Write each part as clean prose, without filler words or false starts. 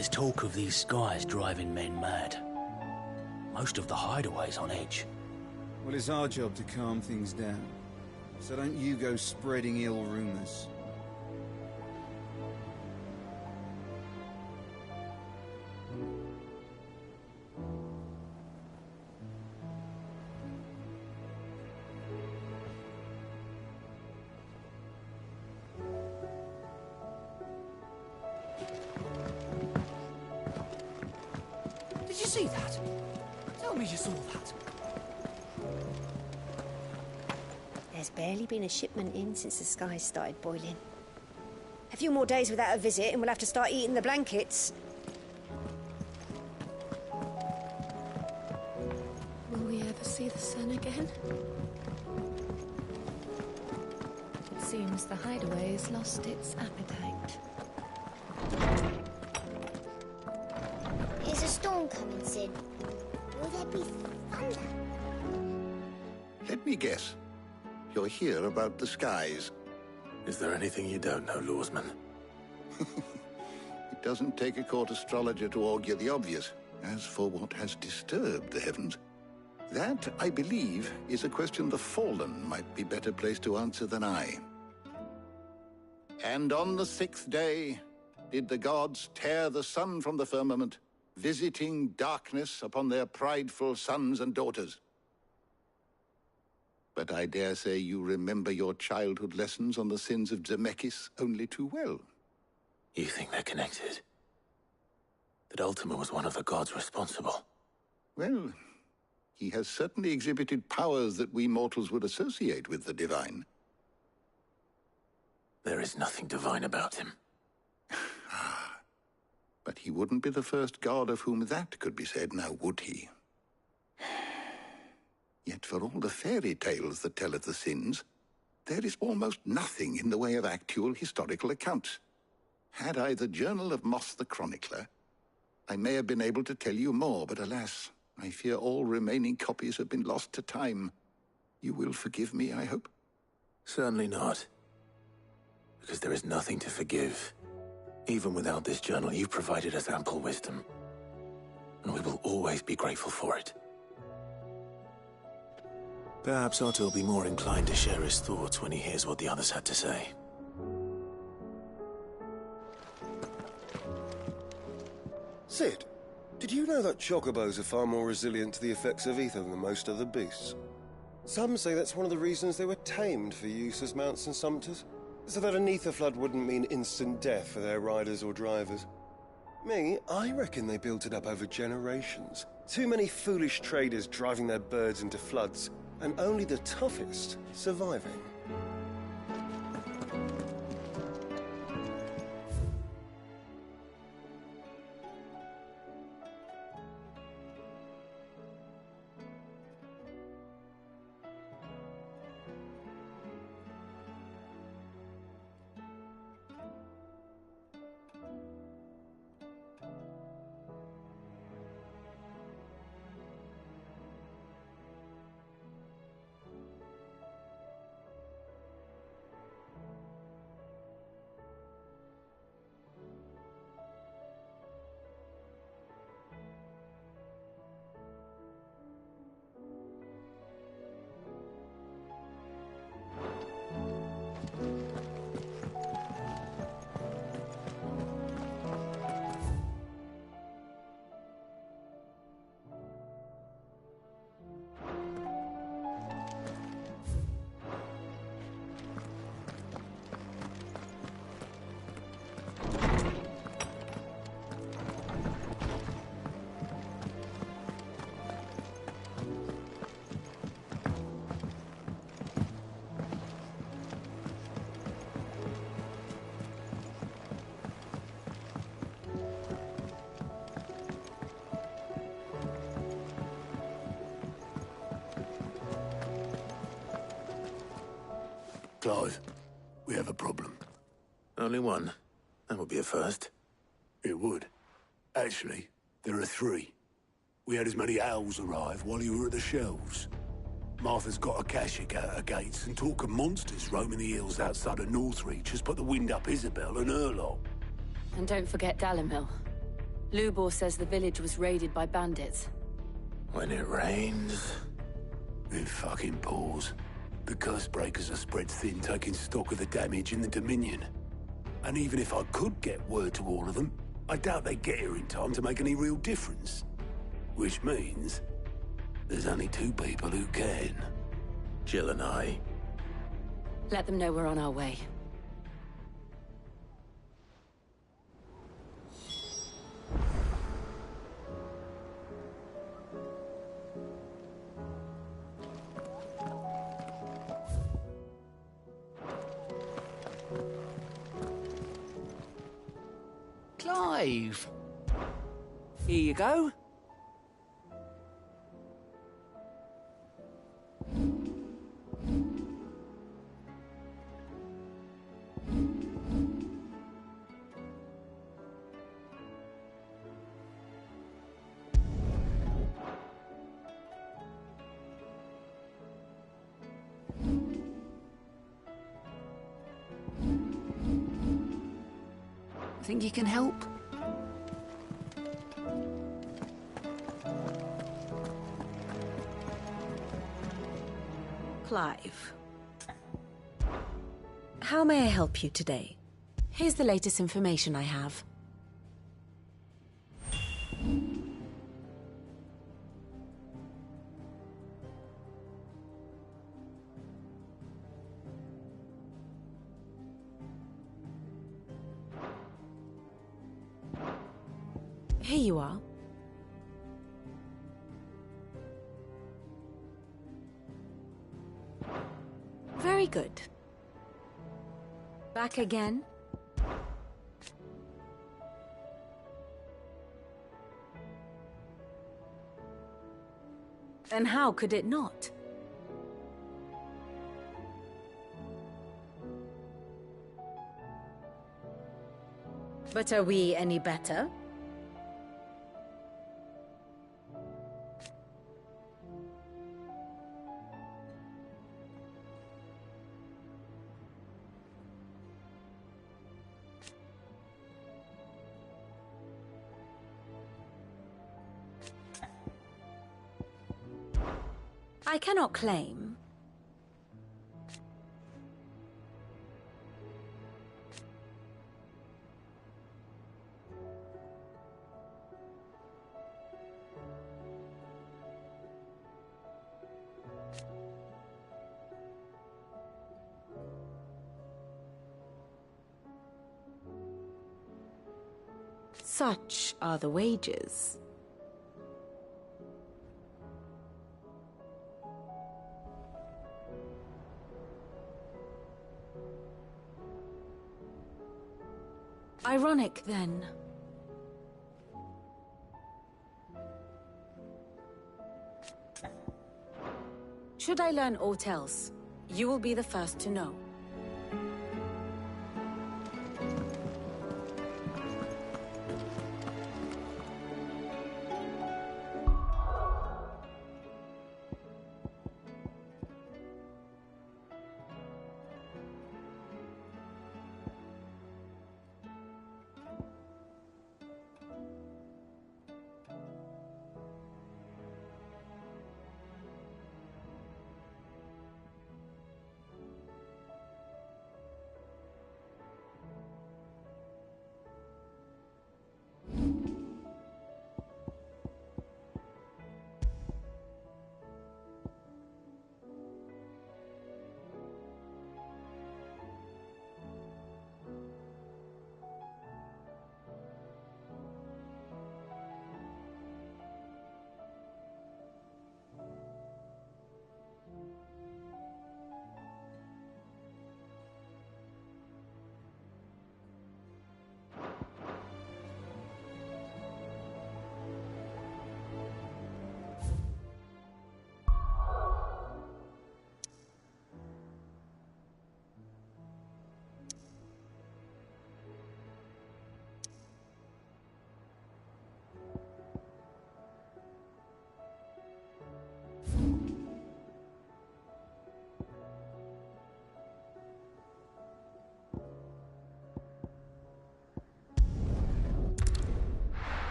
There's talk of these skies driving men mad. Most of the hideaways on edge. Well, it's our job to calm things down. So don't you go spreading ill rumors. Did you see that? Tell me you saw that. There's barely been a shipment in since the skies started boiling. A few more days without a visit and we'll have to start eating the blankets. Will we ever see the sun again? It seems the hideaway has lost its appetite. Is a storm coming, Sid? Will there be thunder? Let me guess. You're here about the skies. Is there anything you don't know, Lawsman? It doesn't take a court astrologer to augur the obvious. As for what has disturbed the heavens, that, I believe, is a question the Fallen might be better placed to answer than I. And on the 6th day did the gods tear the sun from the firmament, visiting darkness upon their prideful sons and daughters. But I dare say you remember your childhood lessons on the sins of Zemeckis only too well. You think they're connected? That Ultima was one of the gods responsible? Well, he has certainly exhibited powers that we mortals would associate with the divine. There is nothing divine about him. But he wouldn't be the first god of whom that could be said, now would he? Yet for all the fairy tales that tell of the sins, there is almost nothing in the way of actual historical accounts. Had I the Journal of Moss the Chronicler, I may have been able to tell you more, but alas, I fear all remaining copies have been lost to time. You will forgive me, I hope? Certainly not. Because there is nothing to forgive. Even without this journal, you've provided us ample wisdom. And we will always be grateful for it. Perhaps Otto will be more inclined to share his thoughts when he hears what the others had to say. Sid, did you know that chocobos are far more resilient to the effects of ether than most other beasts? Some say that's one of the reasons they were tamed for use as mounts and sumpters, so that an ether flood wouldn't mean instant death for their riders or drivers. Me, I reckon they built it up over generations. Too many foolish traders driving their birds into floods, and only the toughest surviving. Clive, we have a problem. Only one? That would be a first. It would. Actually, there are three. We had as many owls arrive while you were at the shelves. Martha's got a Akashic out her gates, and talk of monsters roaming the hills outside of Northreach has put the wind up Isabel and her lot. And don't forget Dallimil. Lubor says the village was raided by bandits. When it rains... It fucking pours. The curse breakers are spread thin, taking stock of the damage in the Dominion. And even if I could get word to all of them, I doubt they'd get here in time to make any real difference. Which means... there's only two people who can. Jill and I. Let them know we're on our way. Clive! Here you go. Think you can help? Clive. How may I help you today? Here's the latest information I have. Here you are. Very good. Back again? And how could it not? But are we any better? I cannot claim. Such are the wages. Ironic, then. Should I learn aught else, you will be the first to know.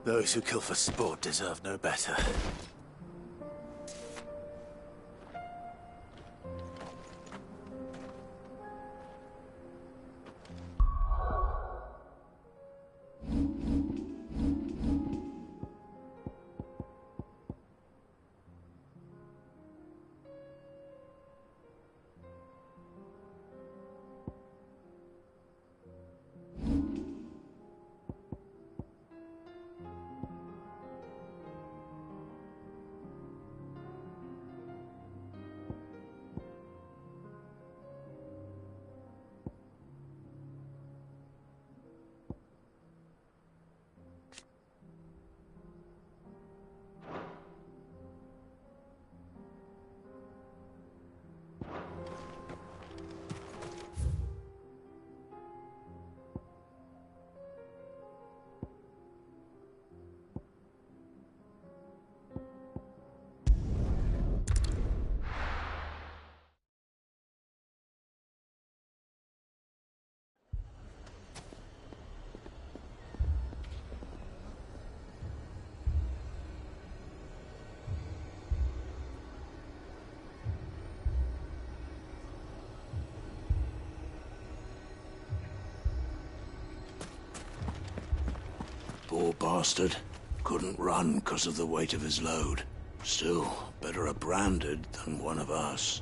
Those who kill for sport deserve no better. Poor bastard. Couldn't run because of the weight of his load. Still, better a branded than one of us.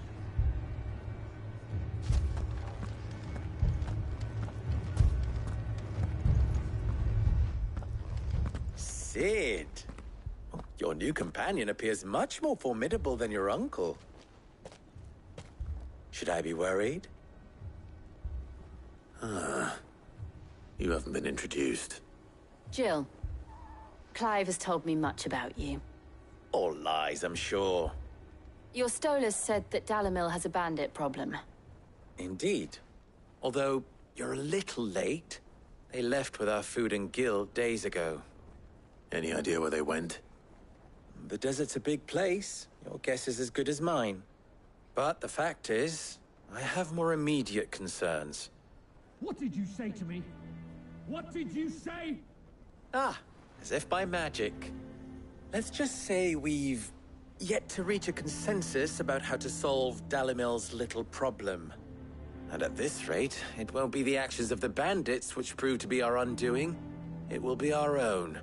Sid! Your new companion appears much more formidable than your uncle. Should I be worried? You haven't been introduced. Jill, Clive has told me much about you. All lies, I'm sure. Your Stolas said that Dalamil has a bandit problem. Indeed. Although, you're a little late. They left with our food and guild days ago. Any idea where they went? The desert's a big place. Your guess is as good as mine. But the fact is, I have more immediate concerns. What did you say to me? What did you say? As if by magic. Let's just say we've yet to reach a consensus about how to solve Dalimil's little problem. And at this rate, it won't be the actions of the bandits which prove to be our undoing. It will be our own.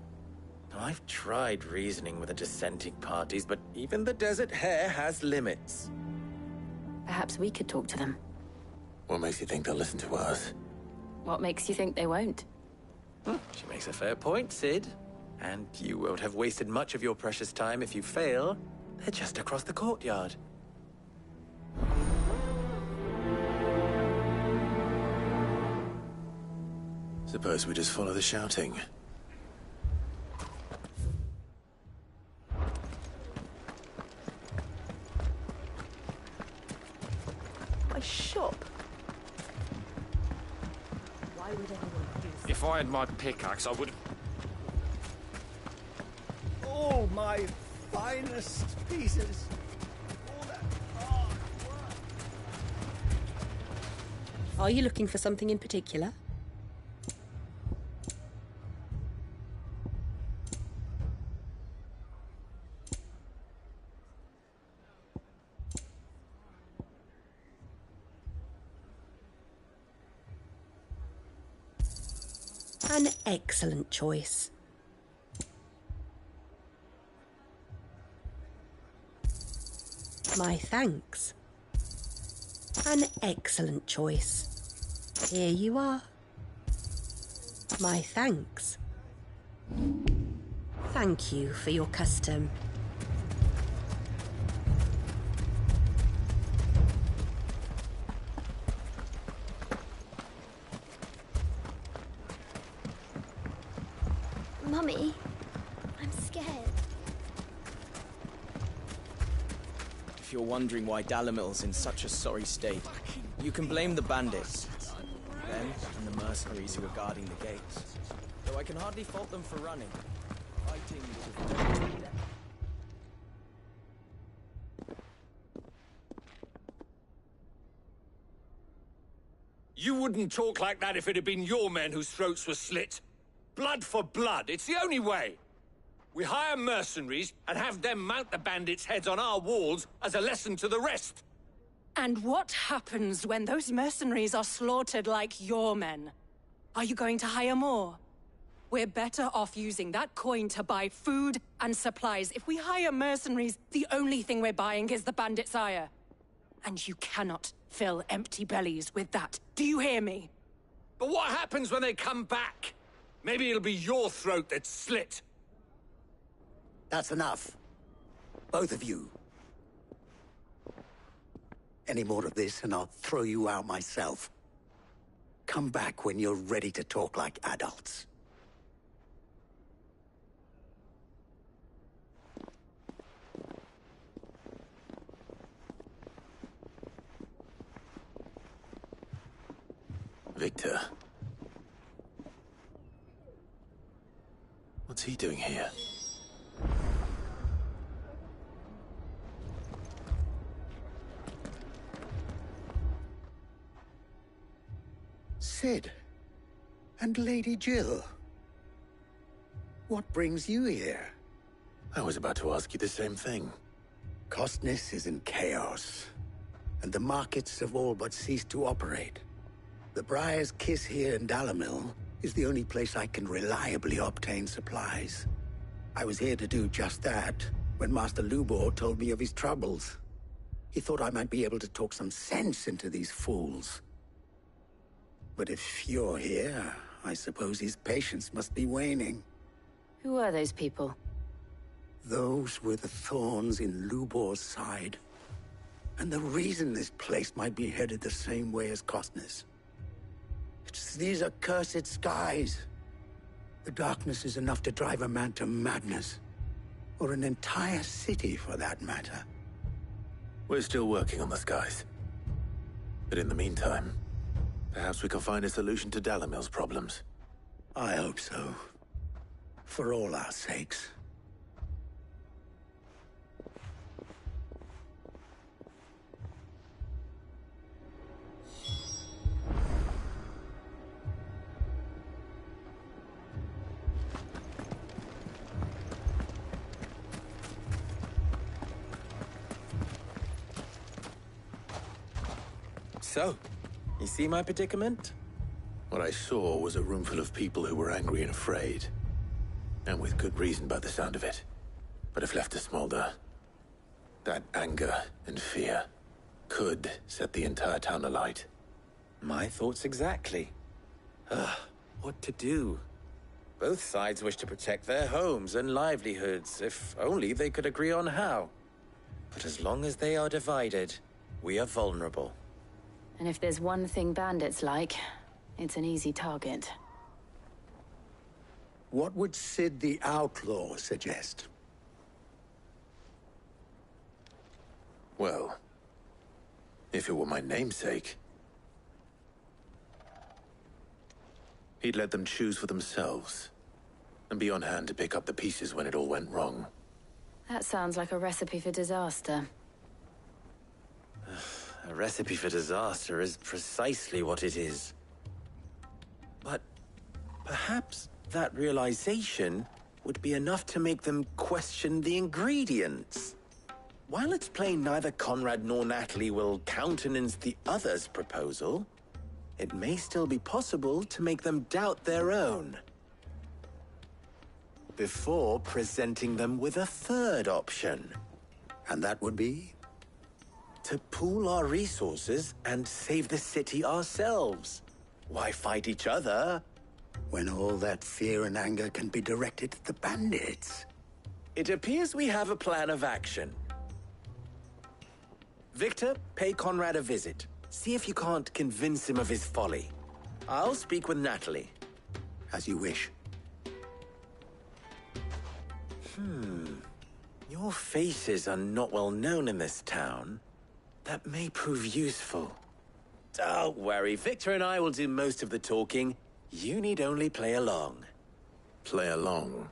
Now, I've tried reasoning with the dissenting parties, but even the Desert Hare has limits. Perhaps we could talk to them. What makes you think they'll listen to us? What makes you think they won't? She makes a fair point, Sid. And you won't have wasted much of your precious time if you fail. They're just across the courtyard. Suppose we just follow the shouting. My shop. Why would anyone do this? If I had my pickaxe, I would... All my finest pieces. All that hard work. Are you looking for something in particular? An excellent choice. My thanks. An excellent choice. Here you are. My thanks. Thank you for your custom. Mummy, I'm scared. If you're wondering why Dalamil's in such a sorry state, you can blame the bandits, them and the mercenaries who were guarding the gates. Though I can hardly fault them for running. Fighting would have... You wouldn't talk like that if it had been your men whose throats were slit. Blood for blood, it's the only way. We hire mercenaries and have them mount the bandits' heads on our walls as a lesson to the rest. And what happens when those mercenaries are slaughtered like your men? Are you going to hire more? We're better off using that coin to buy food and supplies. If we hire mercenaries, the only thing we're buying is the bandits' ire. And you cannot fill empty bellies with that. Do you hear me? But what happens when they come back? Maybe it'll be your throat that's slit. That's enough. Both of you. Any more of this and I'll throw you out myself. Come back when you're ready to talk like adults. Victor. What's he doing here? Sid. And Lady Jill. What brings you here? I was about to ask you the same thing. Costness is in chaos, and the markets have all but ceased to operate. The Briar's Kiss here in Dalamil is the only place I can reliably obtain supplies. I was here to do just that when Master Lubor told me of his troubles. He thought I might be able to talk some sense into these fools. But if you're here, I suppose his patience must be waning. Who are those people? Those were the thorns in Lubor's side. And the reason this place might be headed the same way as Costner's. It's these accursed skies. The darkness is enough to drive a man to madness. Or an entire city, for that matter. We're still working on the skies. But in the meantime, perhaps we can find a solution to Dalimil's problems. I hope so. For all our sakes. So, you see my predicament? What I saw was a room full of people who were angry and afraid. And with good reason by the sound of it. But if left to smolder, that anger and fear could set the entire town alight. My thoughts exactly. What to do? Both sides wish to protect their homes and livelihoods, if only they could agree on how. But as long as they are divided, we are vulnerable. And if there's one thing bandits like, it's an easy target. What would Sid the Outlaw suggest? Well, if it were my namesake, he'd let them choose for themselves, and be on hand to pick up the pieces when it all went wrong. That sounds like a recipe for disaster. A recipe for disaster is precisely what it is. But perhaps that realization would be enough to make them question the ingredients. While it's plain neither Conrad nor Natalie will countenance the other's proposal, it may still be possible to make them doubt their own. Before presenting them with a third option. And that would be? To pool our resources and save the city ourselves. Why fight each other? When all that fear and anger can be directed at the bandits. It appears we have a plan of action. Victor, pay Conrad a visit. See if you can't convince him of his folly. I'll speak with Natalie. As you wish. Your faces are not well known in this town. That may prove useful. Don't worry, Victor and I will do most of the talking. You need only play along. Play along?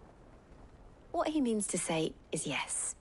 What he means to say is yes.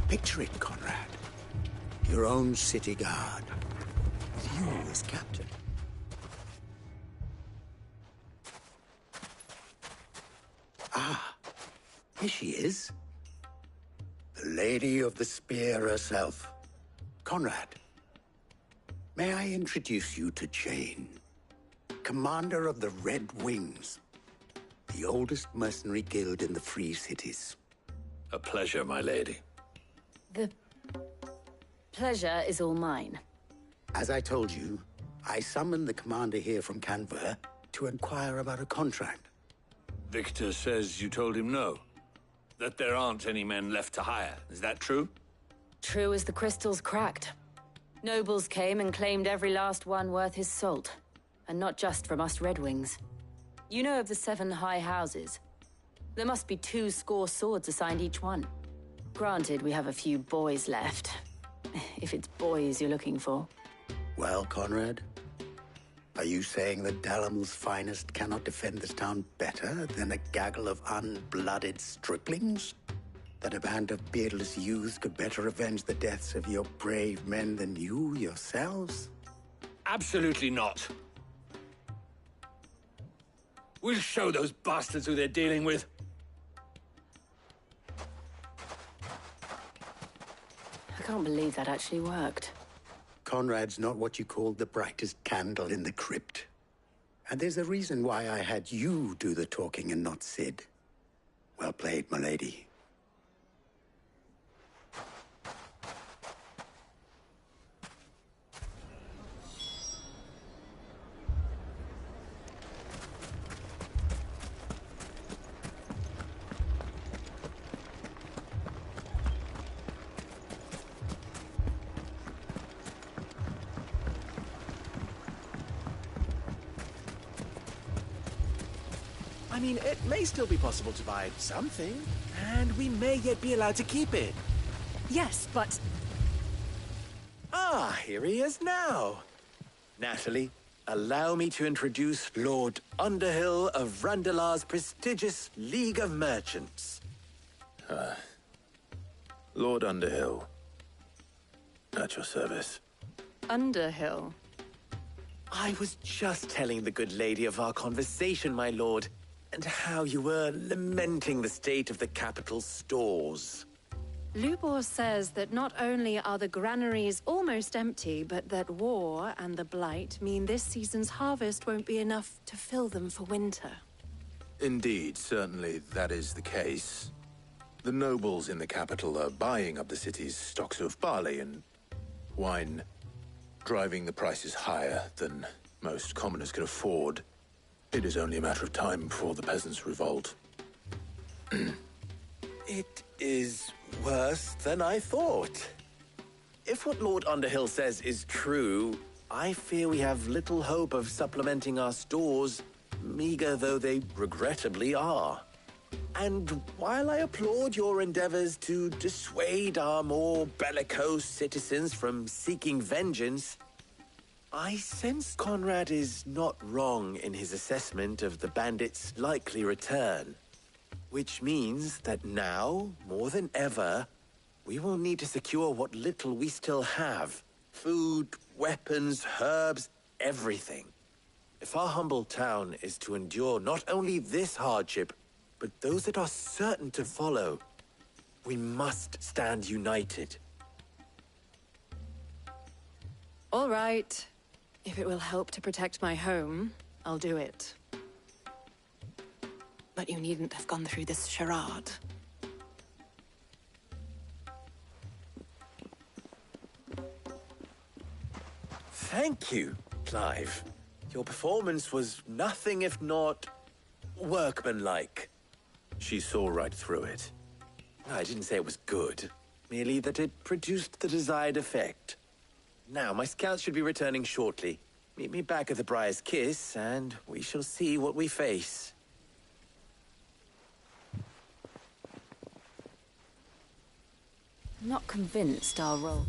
Picture it, Conrad. Your own city guard. With you as captain. Ah, here she is. The Lady of the Spear herself. Conrad, may I introduce you to Jane, commander of the Red Wings, the oldest mercenary guild in the Free Cities. A pleasure, my lady. The pleasure is all mine. As I told you, I summoned the commander here from Canver to inquire about a contract. Victor says you told him no. That there aren't any men left to hire. Is that true? True as the crystals cracked. Nobles came and claimed every last one worth his salt. And not just from us Red Wings. You know of the 7 high houses. There must be 2 swords assigned each one. Granted, we have a few boys left. If it's boys you're looking for. Well, Conrad, are you saying that Dalamel's finest cannot defend this town better than a gaggle of unblooded striplings? That a band of beardless youths could better avenge the deaths of your brave men than you yourselves? Absolutely not. We'll show those bastards who they're dealing with. I can't believe that actually worked. Conrad's not what you called the brightest candle in the crypt. And there's a reason why I had you do the talking and not Sid. Well played, my lady. I mean, it may still be possible to buy something, and we may yet be allowed to keep it. Yes, but... Ah, here he is now. Natalie, allow me to introduce Lord Underhill of Randalar's prestigious League of Merchants. Lord Underhill. At your service. Underhill? I was just telling the good lady of our conversation, my lord, and how you were lamenting the state of the capital's stores. Lubor says that not only are the granaries almost empty, but that war and the Blight mean this season's harvest won't be enough to fill them for winter. Indeed, certainly that is the case. The nobles in the capital are buying up the city's stocks of barley and wine, driving the prices higher than most commoners can afford. It is only a matter of time before the peasants revolt. It is worse than I thought. If what Lord Underhill says is true, I fear we have little hope of supplementing our stores, meager though they regrettably are. And while I applaud your endeavors to dissuade our more bellicose citizens from seeking vengeance, I sense Conrad is not wrong in his assessment of the bandits' likely return. Which means that now, more than ever, we will need to secure what little we still have. Food, weapons, herbs, everything. If our humble town is to endure not only this hardship, but those that are certain to follow, we must stand united. All right. If it will help to protect my home, I'll do it. But you needn't have gone through this charade. Thank you, Clive. Your performance was nothing if not workmanlike. She saw right through it. I didn't say it was good, merely that it produced the desired effect. Now, my scouts should be returning shortly. Meet me back at the Briar's Kiss, and we shall see what we face. I'm not convinced our role...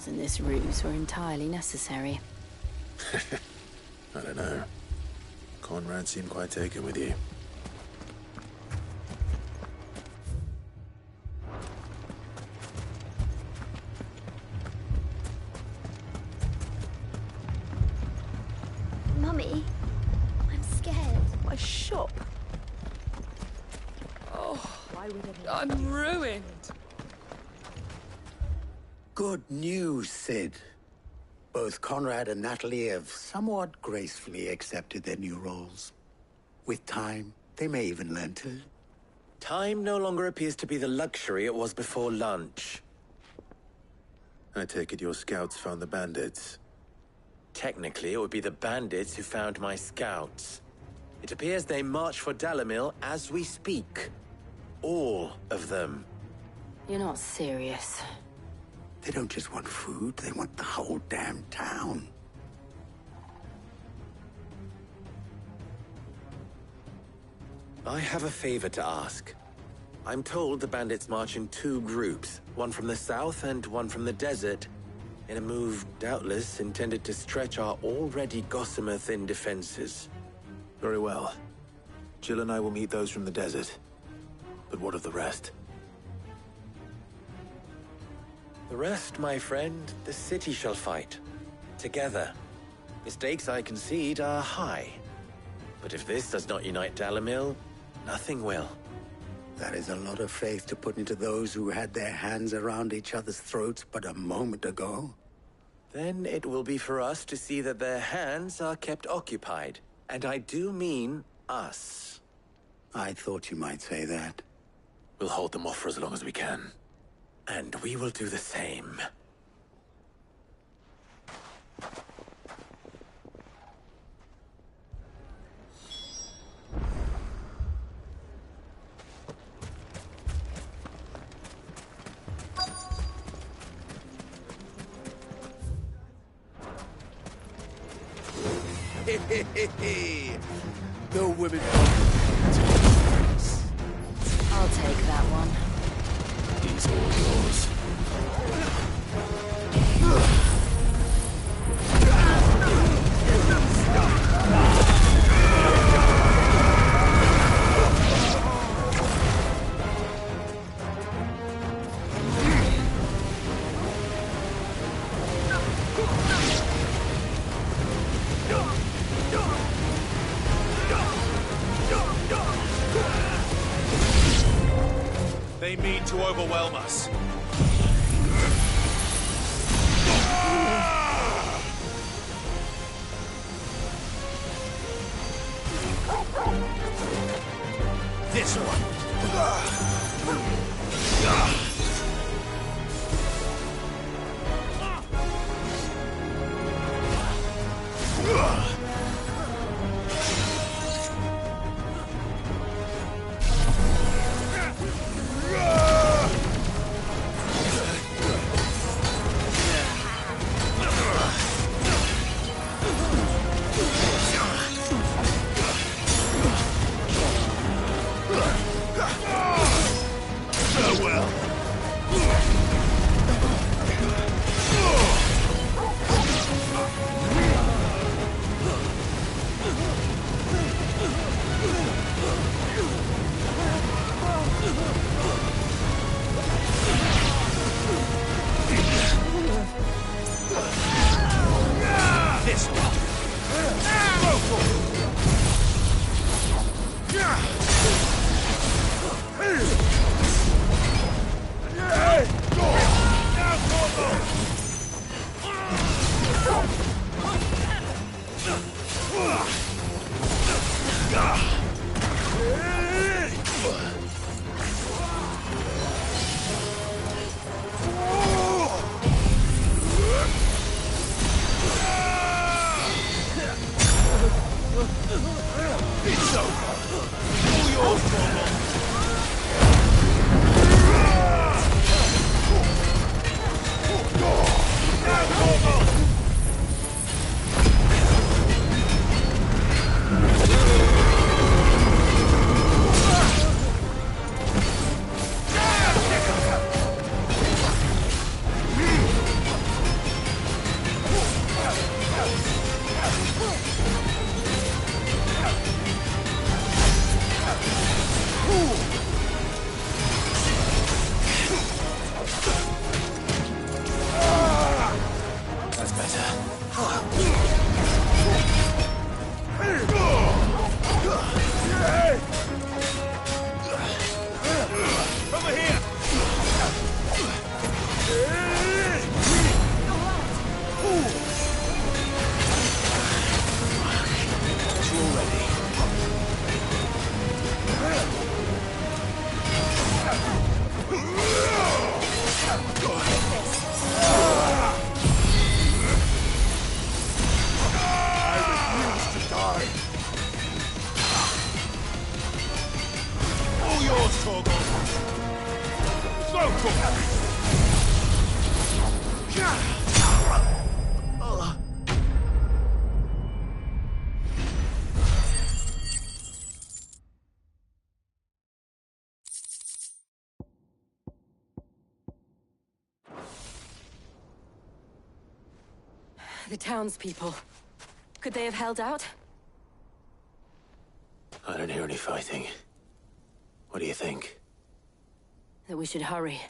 And this ruse were entirely necessary. I don't know. Conrad seemed quite taken with you. Mummy, I'm scared. My shop. Oh, Why would anyone I'm ruined. Good news, Sid. Both Conrad and Natalie have somewhat gracefully accepted their new roles. With time, they may even learn to... Time no longer appears to be the luxury it was before lunch. I take it your scouts found the bandits. Technically, it would be the bandits who found my scouts. It appears they march for Dalimil as we speak. All of them. You're not serious. They don't just want food, they want the whole damn town. I have a favor to ask. I'm told the bandits march in two groups, one from the south and one from the desert, in a move doubtless intended to stretch our already gossamer-thin defenses. Very well. Jill and I will meet those from the desert. But what of the rest? The rest, my friend, the city shall fight. Together. The stakes, I concede, are high. But if this does not unite Dalimil, nothing will. That is a lot of faith to put into those who had their hands around each other's throats but a moment ago. Then it will be for us to see that their hands are kept occupied. And I do mean us. I thought you might say that. We'll hold them off for as long as we can. And we will do the same. No women. I'll take that one. He's all yours. They mean to overwhelm us. This one. Farewell. The townspeople. Could they have held out? I don't hear any fighting. What do you think? That we should hurry.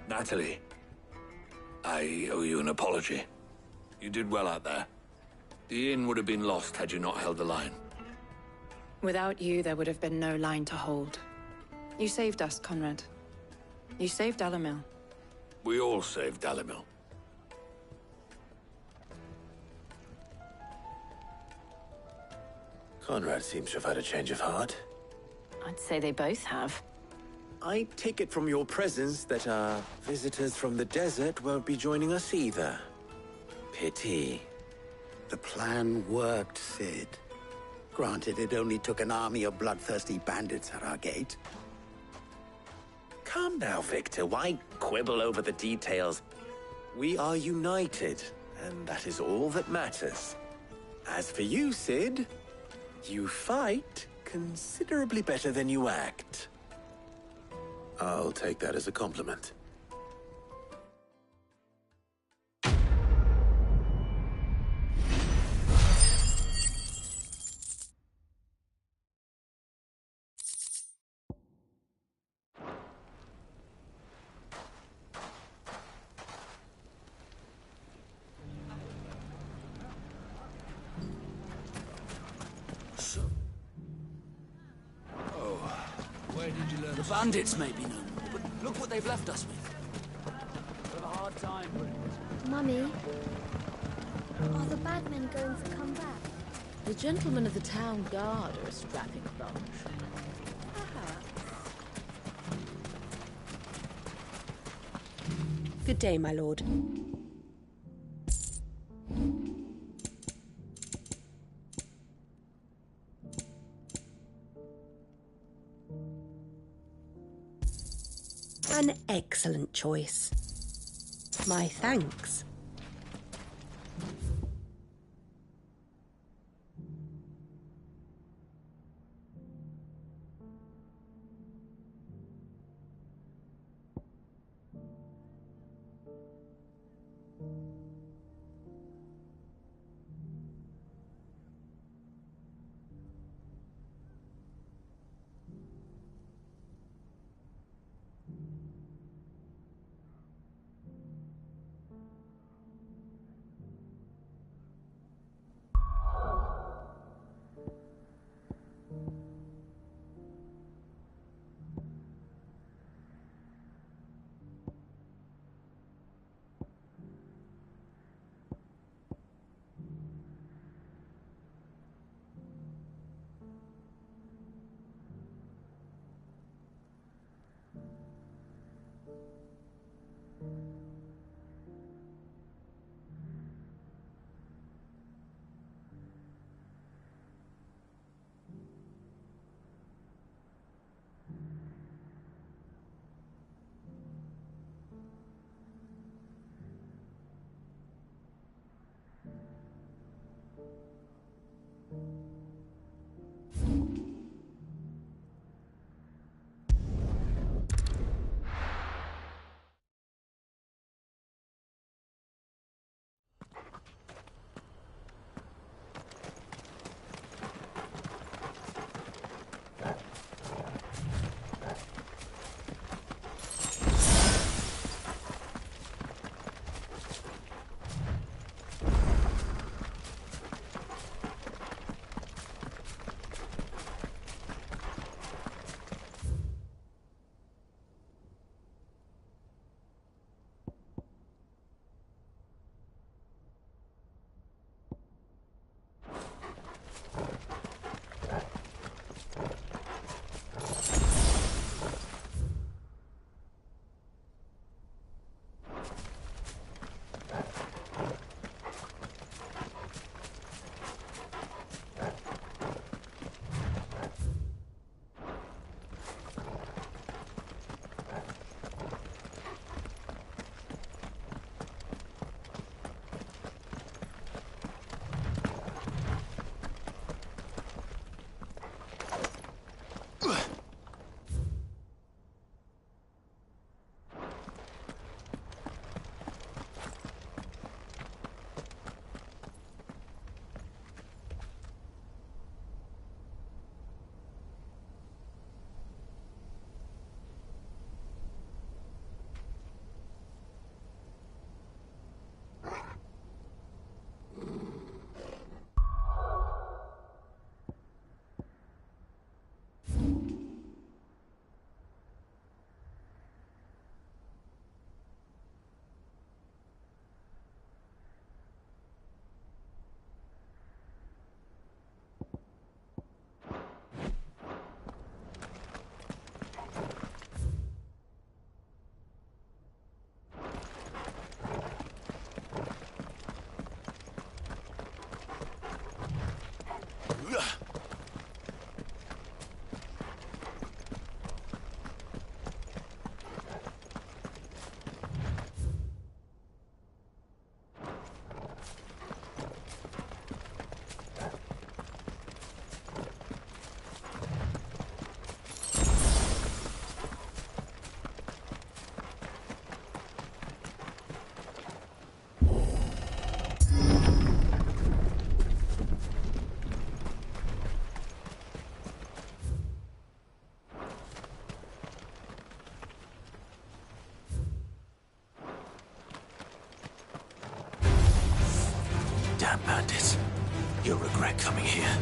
Natalie, I owe you an apology. You did well out there. The inn would have been lost had you not held the line. Without you, there would have been no line to hold. You saved us, Conrad. You saved Dalymil. We all saved Dalymil. Conrad seems to have had a change of heart. I'd say they both have. I take it from your presence that our visitors from the desert won't be joining us either. Pity. The plan worked, Sid. Granted, it only took an army of bloodthirsty bandits at our gate. Calm now, Victor. Why quibble over the details? We are united, and that is all that matters. As for you, Sid, you fight considerably better than you act. I'll take that as a compliment. The bandits may be no more, but look what they've left us with. We've a hard time. Mummy, are the bad men going to come back? The gentlemen of the town guard are a strapping bunch. Good day, my lord. An excellent choice. My thanks. coming here.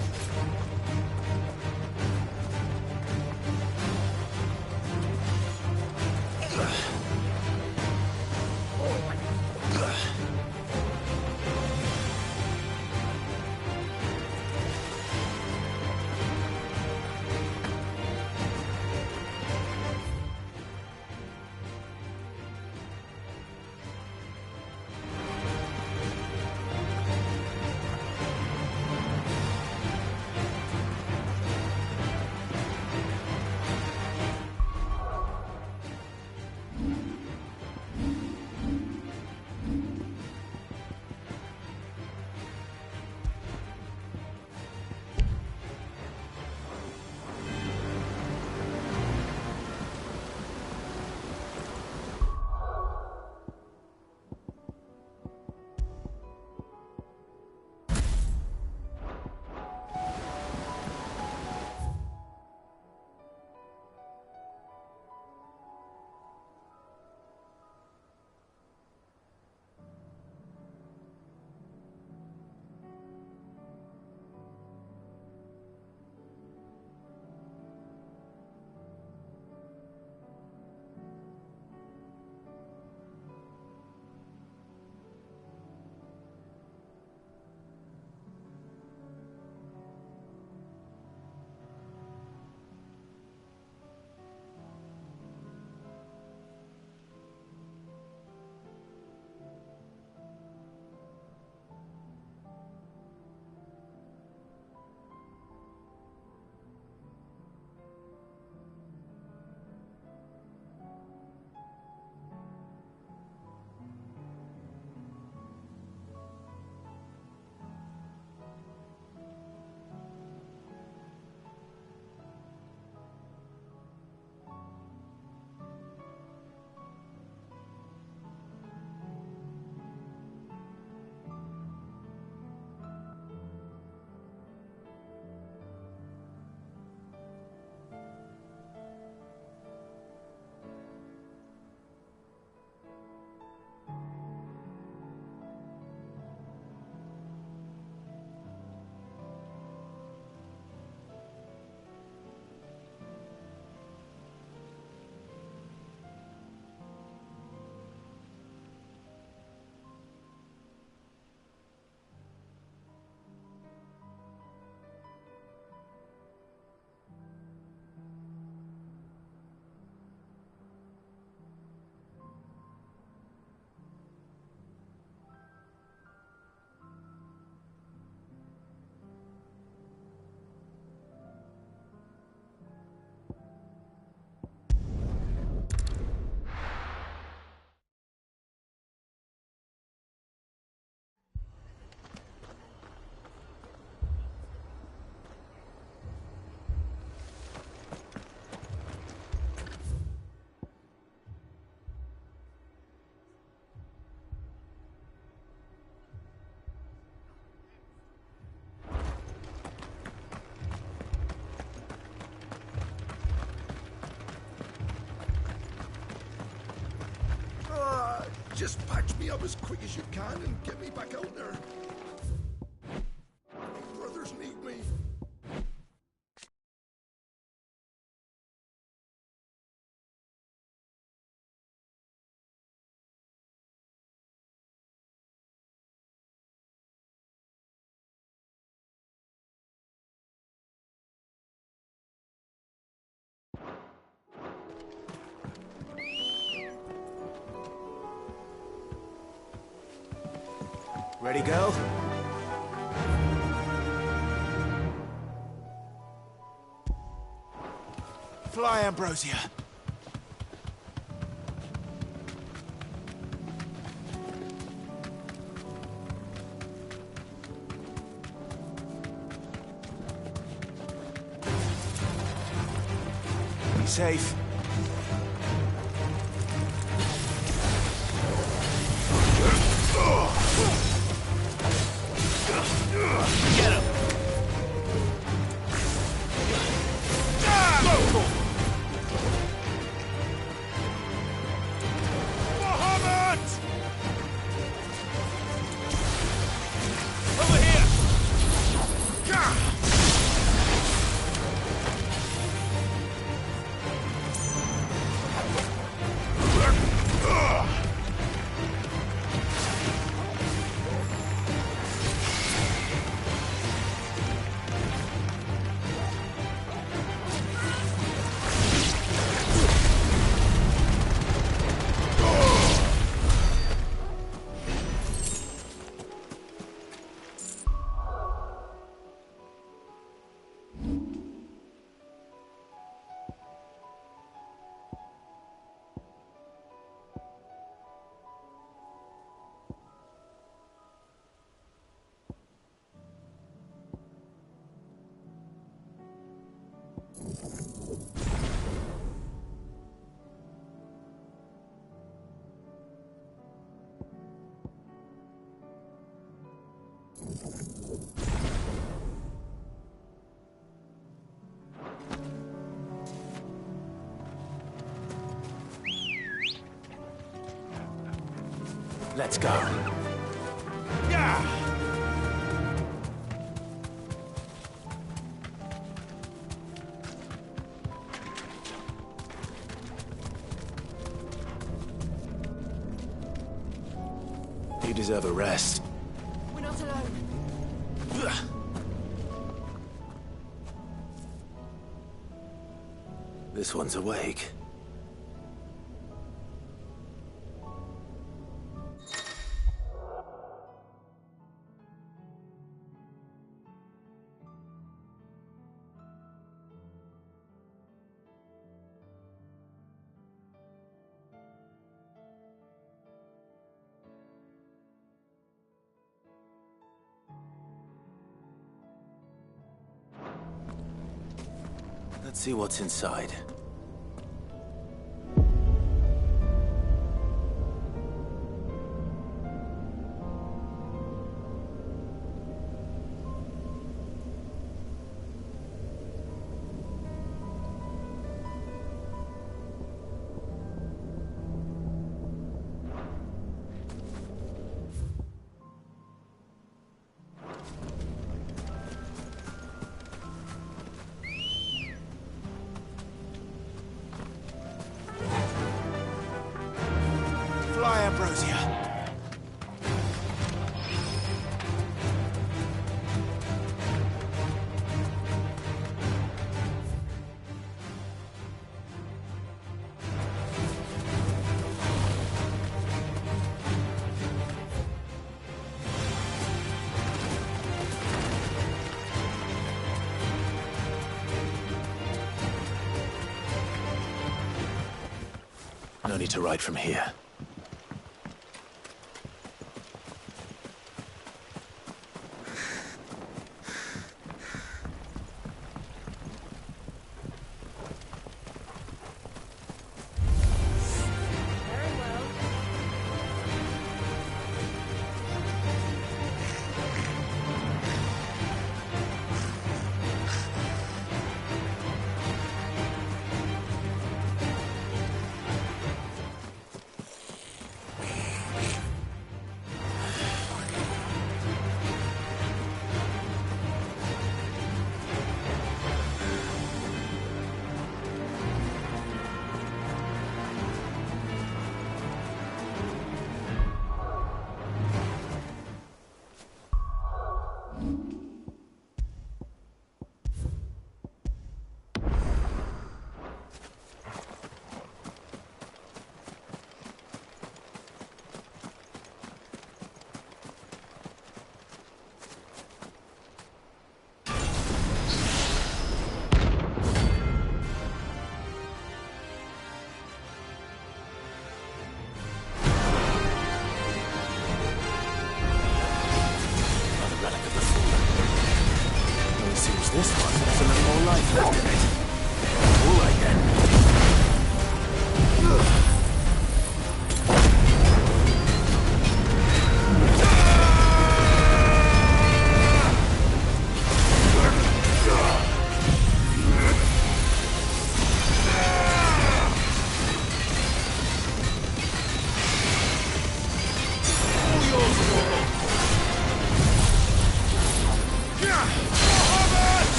Just patch me up as quick as you can and get me back out there. My brothers need me. Ready, girl? Fly, Ambrosia. Be safe. Get him! Muhammad! Over here! Let's go. You deserve a rest. We're not alone. This one's awake. Let's see what's inside. Fly, Ambrosia. No need to ride from here.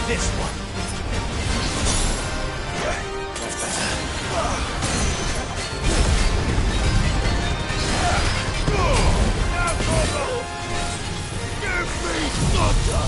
This one. That's better. Now, Corvo! Give me thunder!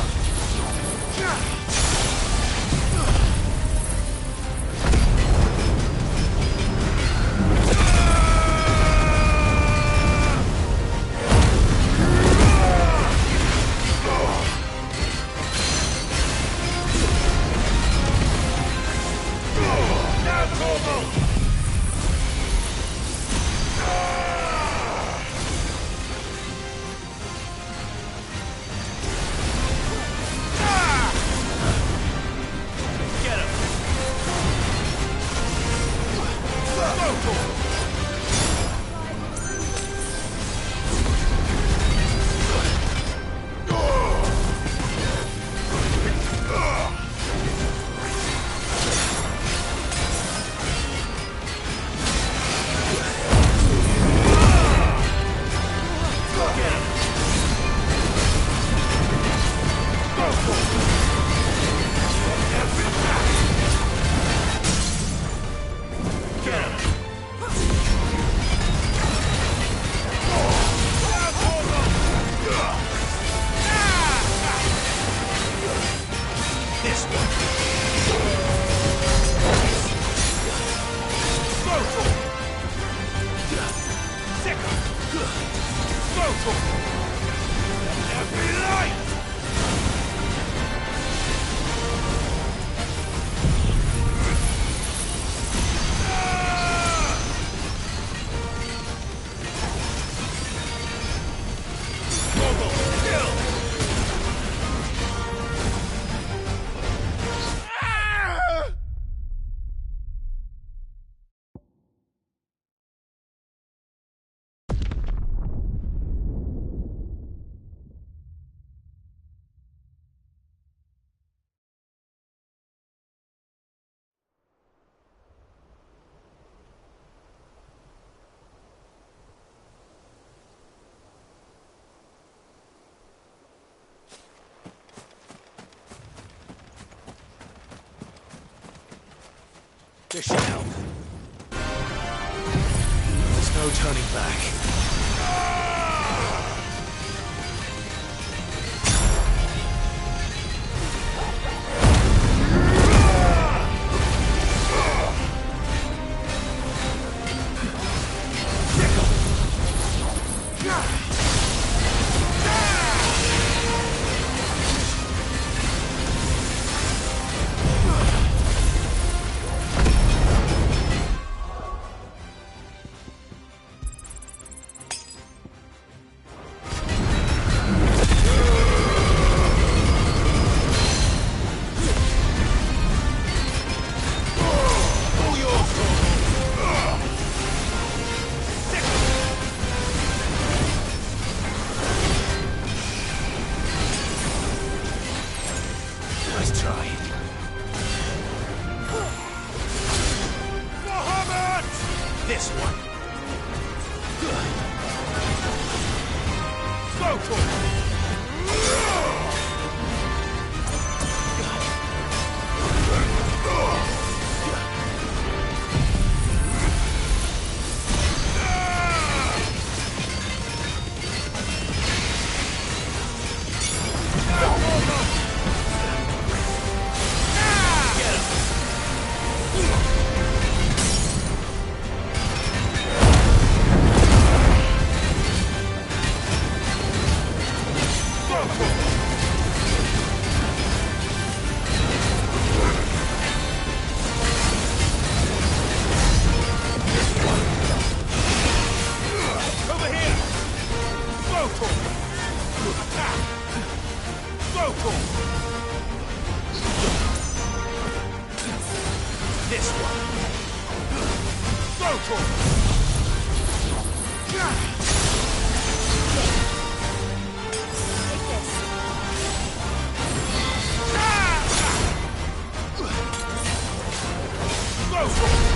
Dish it out. There's no turning back. This one. Go for it! This one. Go for it! Go for it!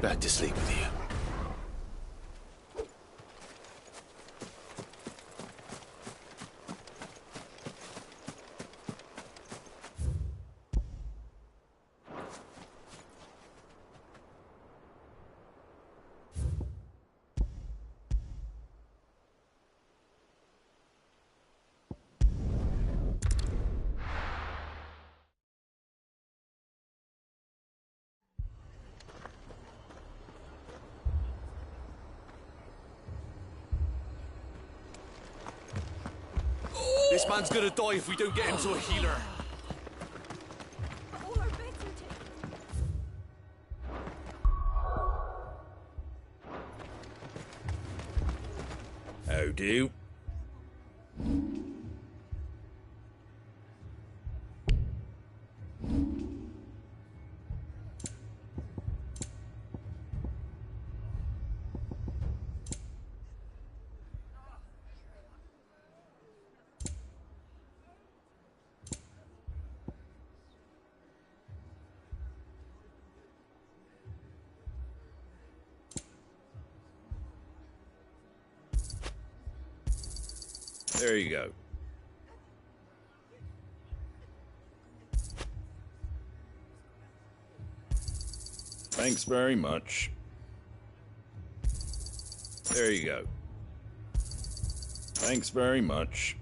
Back to sleep with you. This man's gonna die if we don't get him to a healer. How do? There you go. Thanks very much. There you go. Thanks very much.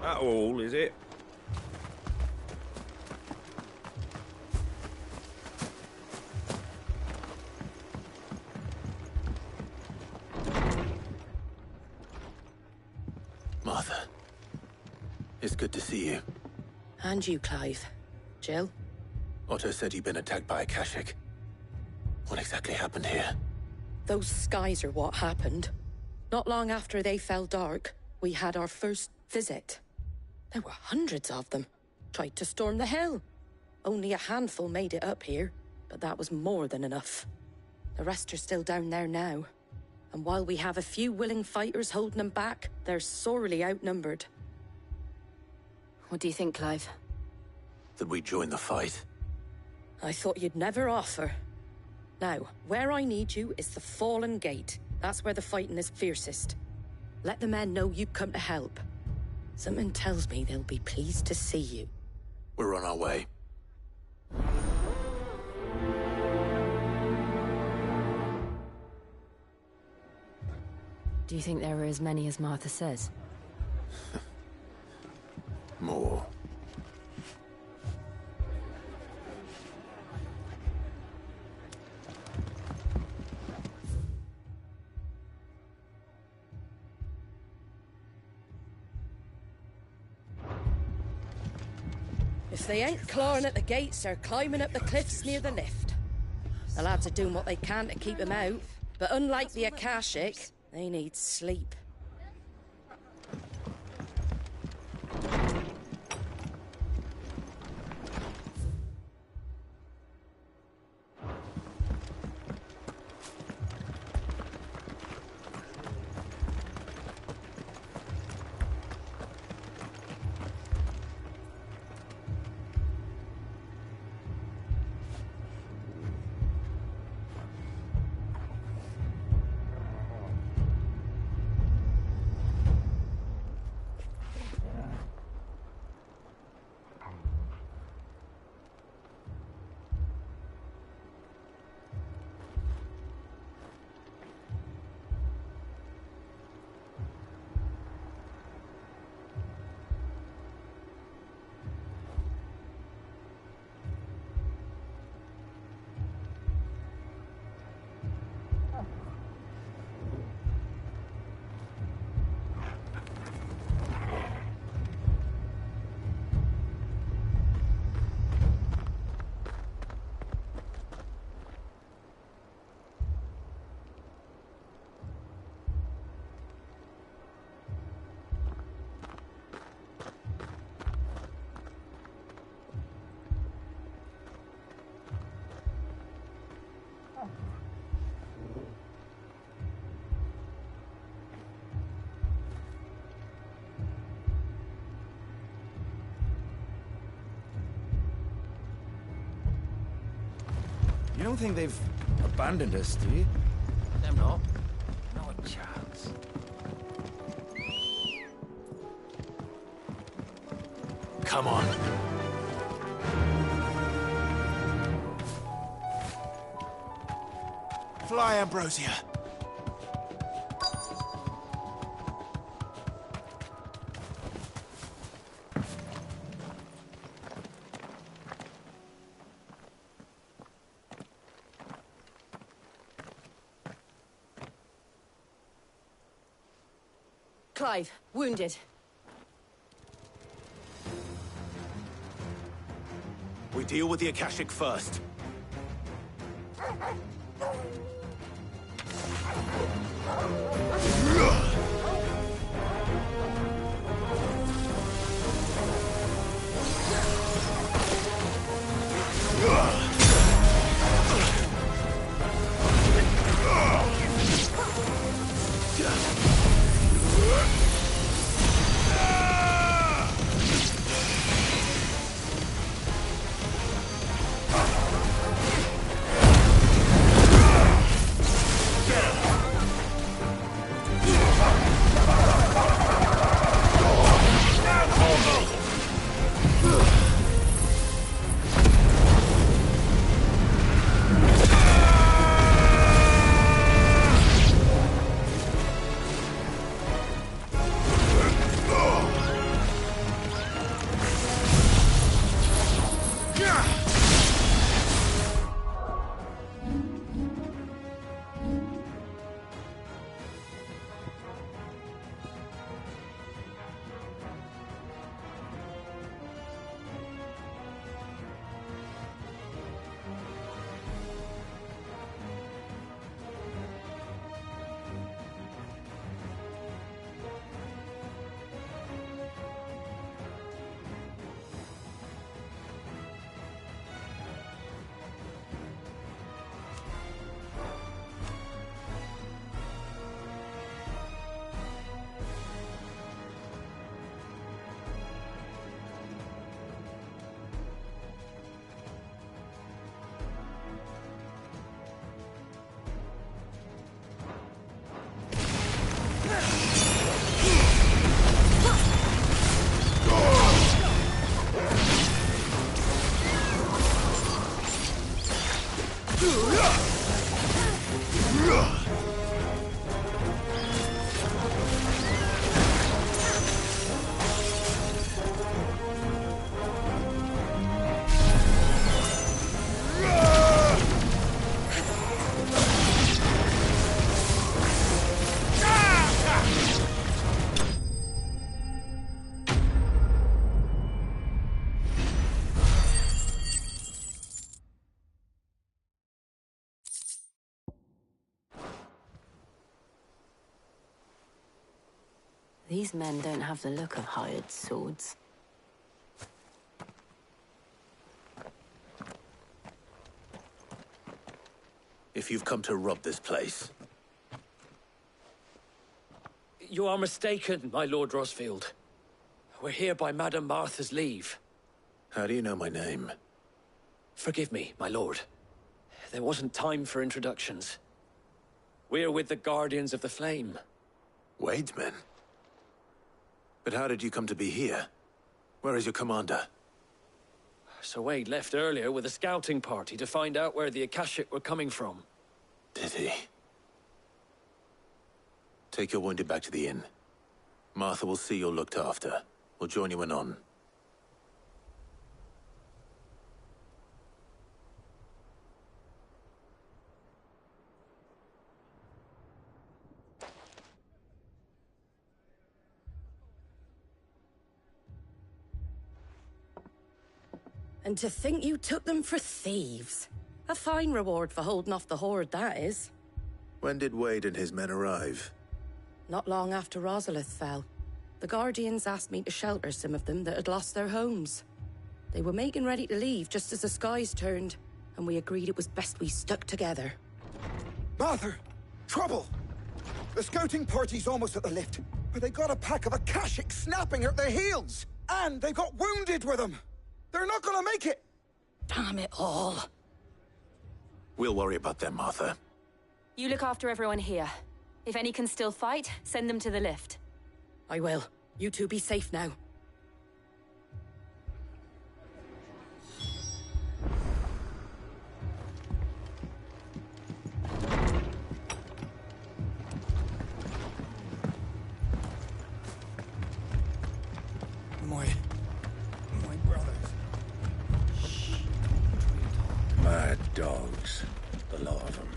That all, is it? Martha, it's good to see you. And you, Clive. Jill? Otto said you'd been attacked by a Kashik. What exactly happened here? Those skies are what happened. Not long after they fell dark, we had our first visit. There were hundreds of them. Tried to storm the hill. Only a handful made it up here, but that was more than enough. The rest are still down there now. And while we have a few willing fighters holding them back, they're sorely outnumbered. What do you think, Clive? That we join the fight? I thought you'd never offer. Now, where I need you is the Fallen Gate. That's where the fighting is fiercest. Let the men know you've come to help. Something tells me they'll be pleased to see you. We're on our way. Do you think there are as many as Martha says? More. If they ain't clawing at the gates, they're climbing up the cliffs near the lift. The lads are doing what they can to keep them out, but unlike the Akashic, they need sleep. You don't think they've abandoned us, do you? Them not. Not a chance. Come on. Fly, Ambrosia. Clive, wounded. We deal with the Akashic first. These men don't have the look of hired swords. If you've come to rob this place, You are mistaken, my Lord Rosfield. We're here by Madame Martha's leave. how do you know my name? Forgive me, my lord. There wasn't time for introductions. We're with the Guardians of the Flame. Wade's men? But how did you come to be here? Where is your commander? Sir Wade left earlier with a scouting party to find out where the Akashic were coming from. Did he? Take your wounded back to the inn. Martha will see you're looked after. We'll join you anon. And to think you took them for thieves. A fine reward for holding off the horde, that is. When did Wade and his men arrive? Not long after Rosalith fell. The Guardians asked me to shelter some of them that had lost their homes. They were making ready to leave just as the skies turned, and we agreed it was best we stuck together. Martha! Trouble! The scouting party's almost at the lift, but they got a pack of Akashic snapping at their heels! And they've got wounded with them! They're not gonna make it! Damn it all. We'll worry about them, Martha. You look after everyone here. If any can still fight, send them to the lift. I will. You two be safe now. My brothers. Mad dogs. The lot of them.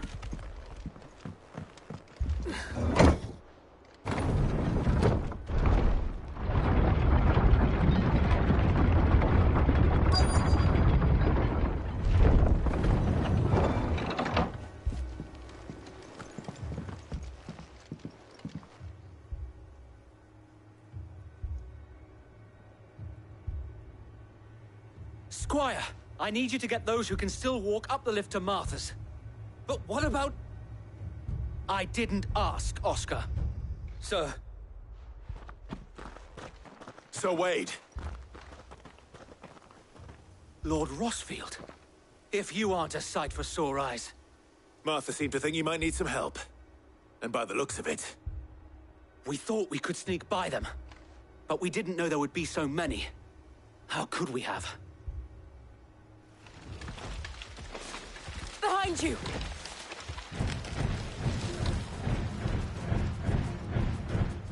Squire, I need you to get those who can still walk up the lift to Martha's. But what about... I didn't ask, Oscar. Sir. Sir Wade. Lord Rosfield. If you aren't a sight for sore eyes. Martha seemed to think you might need some help. And by the looks of it... We thought we could sneak by them. But we didn't know there would be so many. How could we have? Behind you!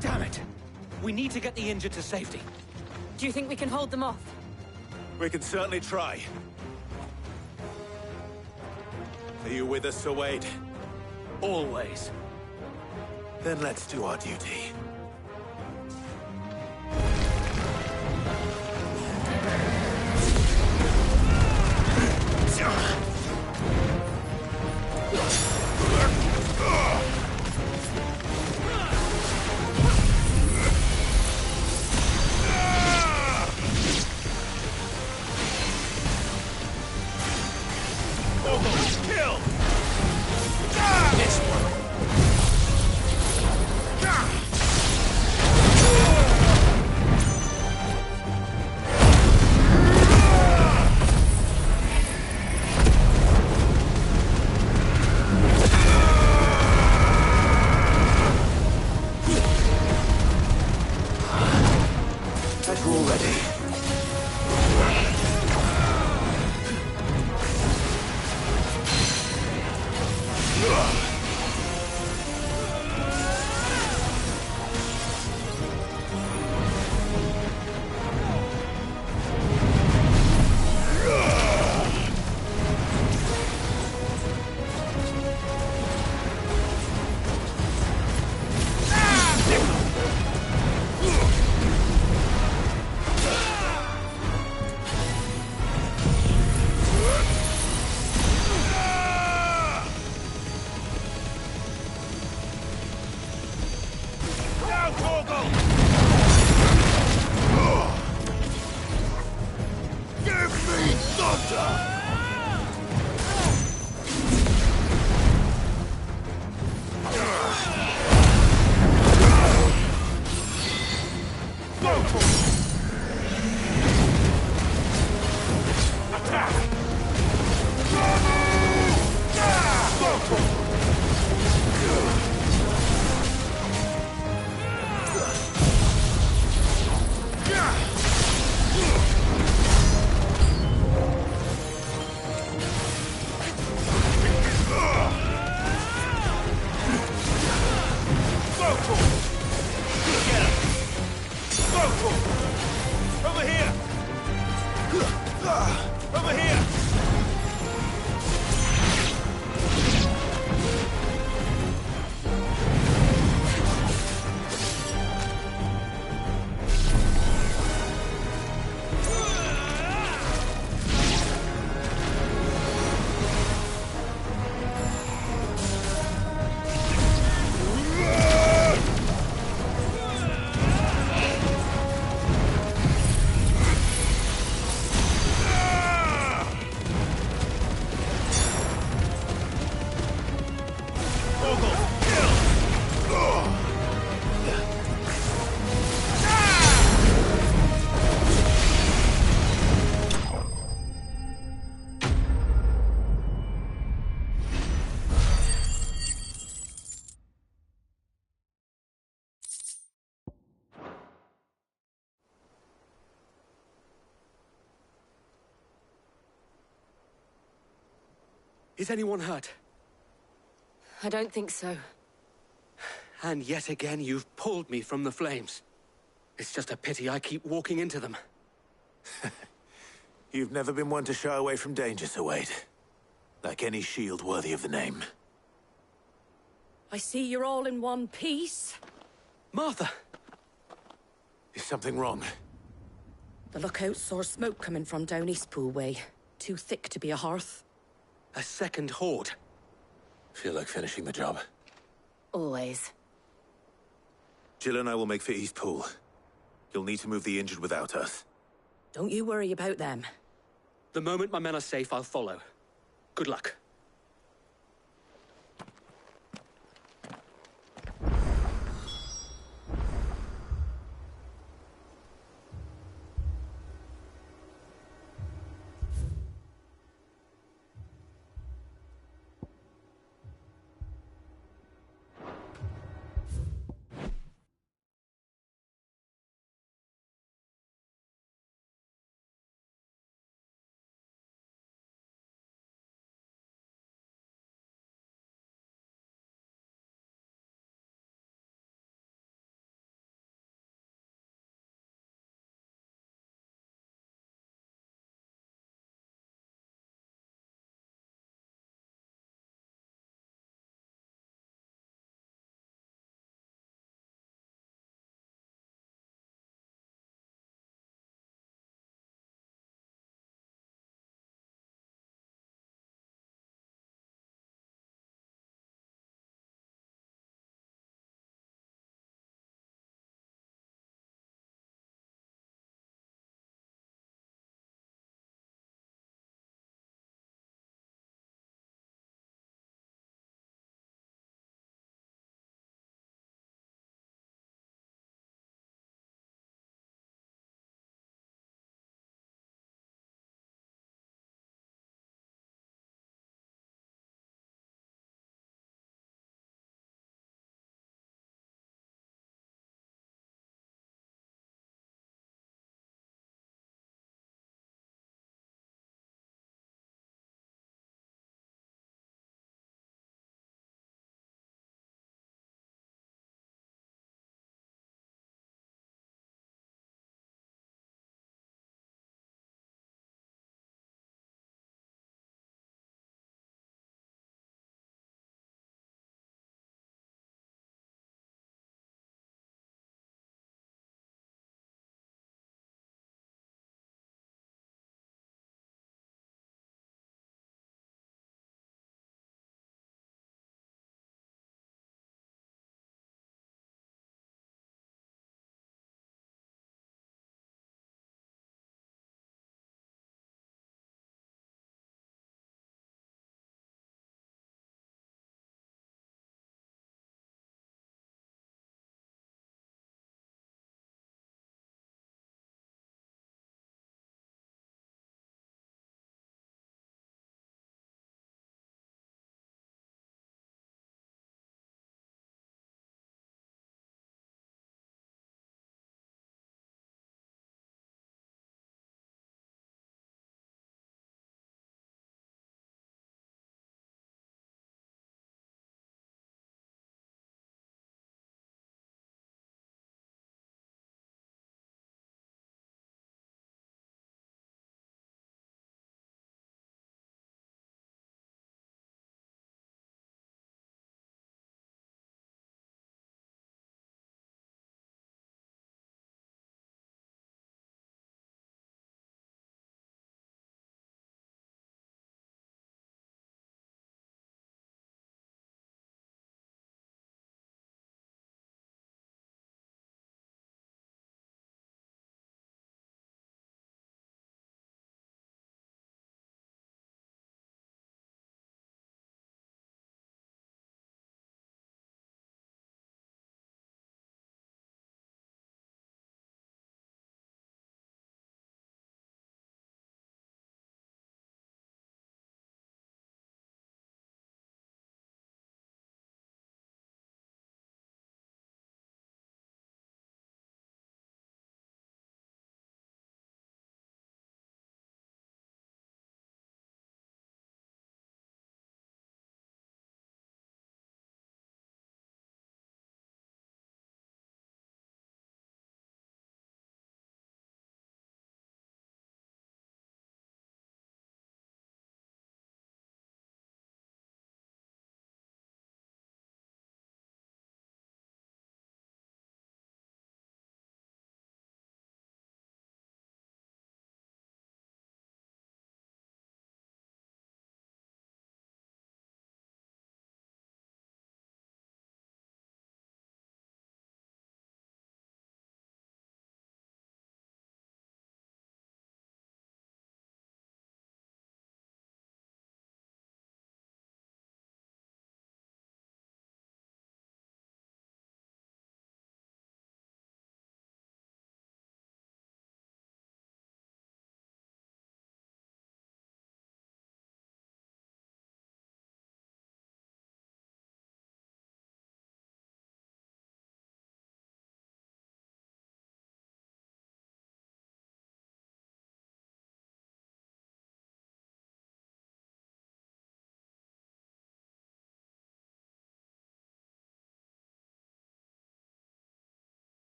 Damn it! We need to get the injured to safety. Do you think we can hold them off? We can certainly try. Are you with us, Sir Wade? Always. Then let's do our duty. Is anyone hurt? I don't think so. And yet again, you've pulled me from the flames. It's just a pity I keep walking into them. You've never been one to shy away from danger, Sir Wade. Like any shield worthy of the name. I see you're all in one piece. Martha! Is something wrong? The lookout saw smoke coming from down Eastpool way. Too thick to be a hearth. A second horde. Feel like finishing the job. Always. Jill and I will make for Eastpool. You'll need to move the injured without us. Don't you worry about them. The moment my men are safe, I'll follow. Good luck.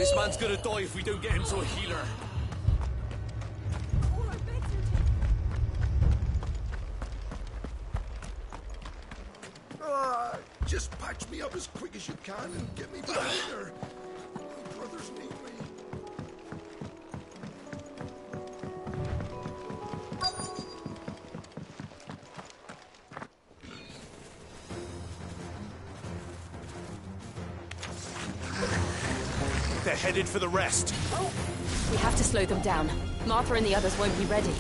This man's gonna die if we don't get him to a healer. Just patch me up as quick as you can and get me back here. My brothers need me. They're headed for the rest. We have to slow them down. Martha and the others won't be ready.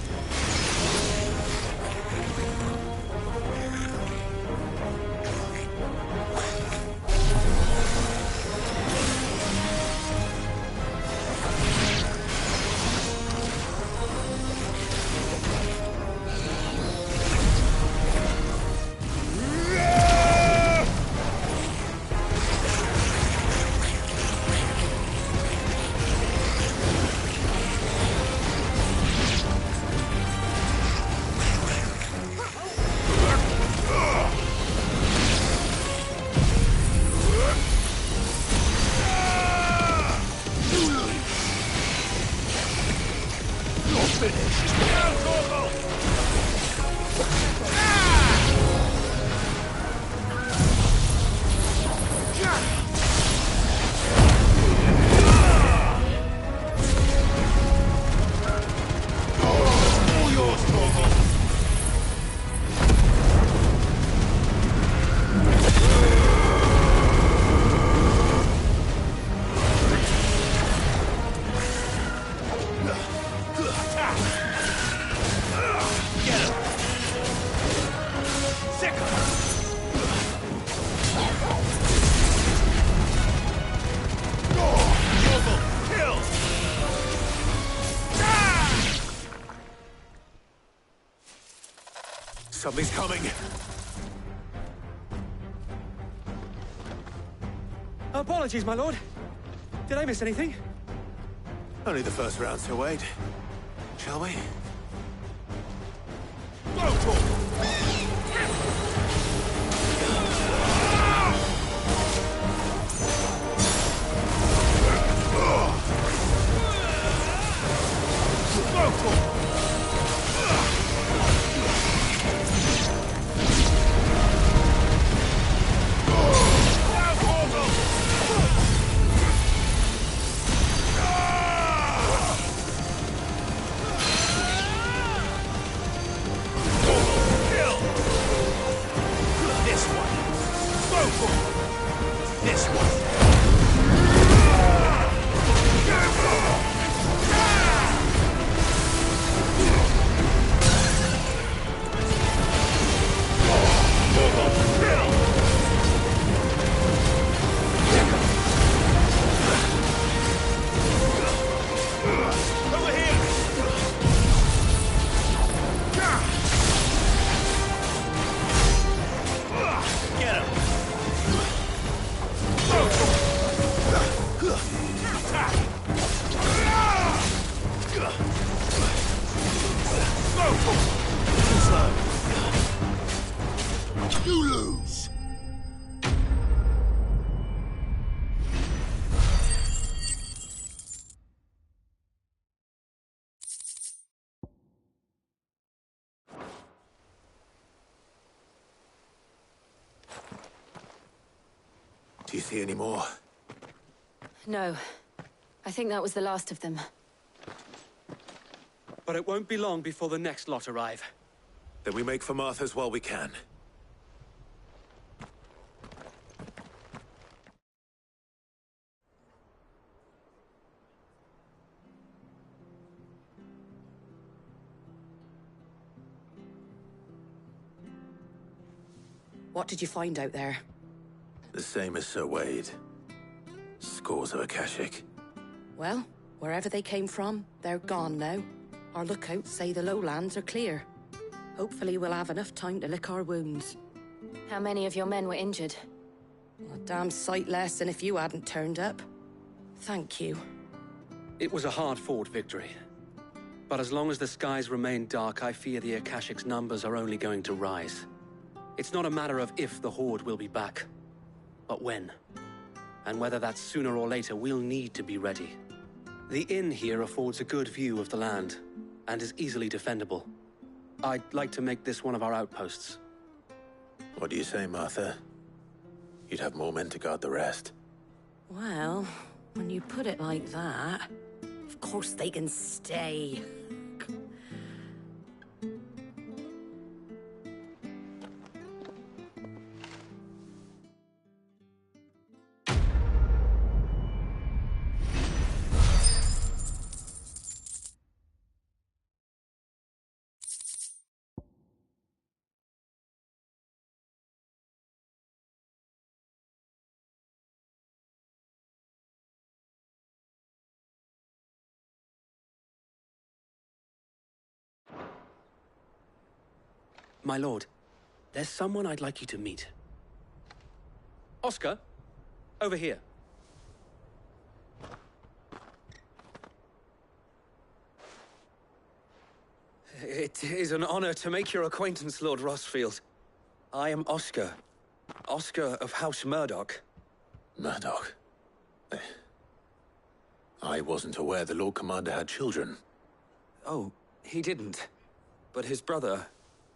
Something's coming. Apologies, my lord. Did I miss anything? Only the first round to wait. Shall we? You lose. Do you see any more? No. I think that was the last of them. But it won't be long before the next lot arrive. Then we make for Martha's while we can. What did you find out there? The same as Sir Wade. Scores of Akashic. Well, wherever they came from, they're gone now. Our lookouts say the lowlands are clear. Hopefully we'll have enough time to lick our wounds. How many of your men were injured? A damn sight less than if you hadn't turned up. Thank you. It was a hard-fought victory. But as long as the skies remain dark, I fear the Akashic's numbers are only going to rise. It's not a matter of if the Horde will be back, but when. And whether that's sooner or later, we'll need to be ready. The inn here affords a good view of the land, and is easily defendable. I'd like to make this one of our outposts. What do you say, Martha? You'd have more men to guard the rest. Well, when you put it like that, of course they can stay. My lord, there's someone I'd like you to meet. Oscar, over here. It is an honor to make your acquaintance, Lord Rossfield. I am Oscar. Oscar of House Murdoch. Murdoch? I wasn't aware the Lord Commander had children. Oh, he didn't. But his brother,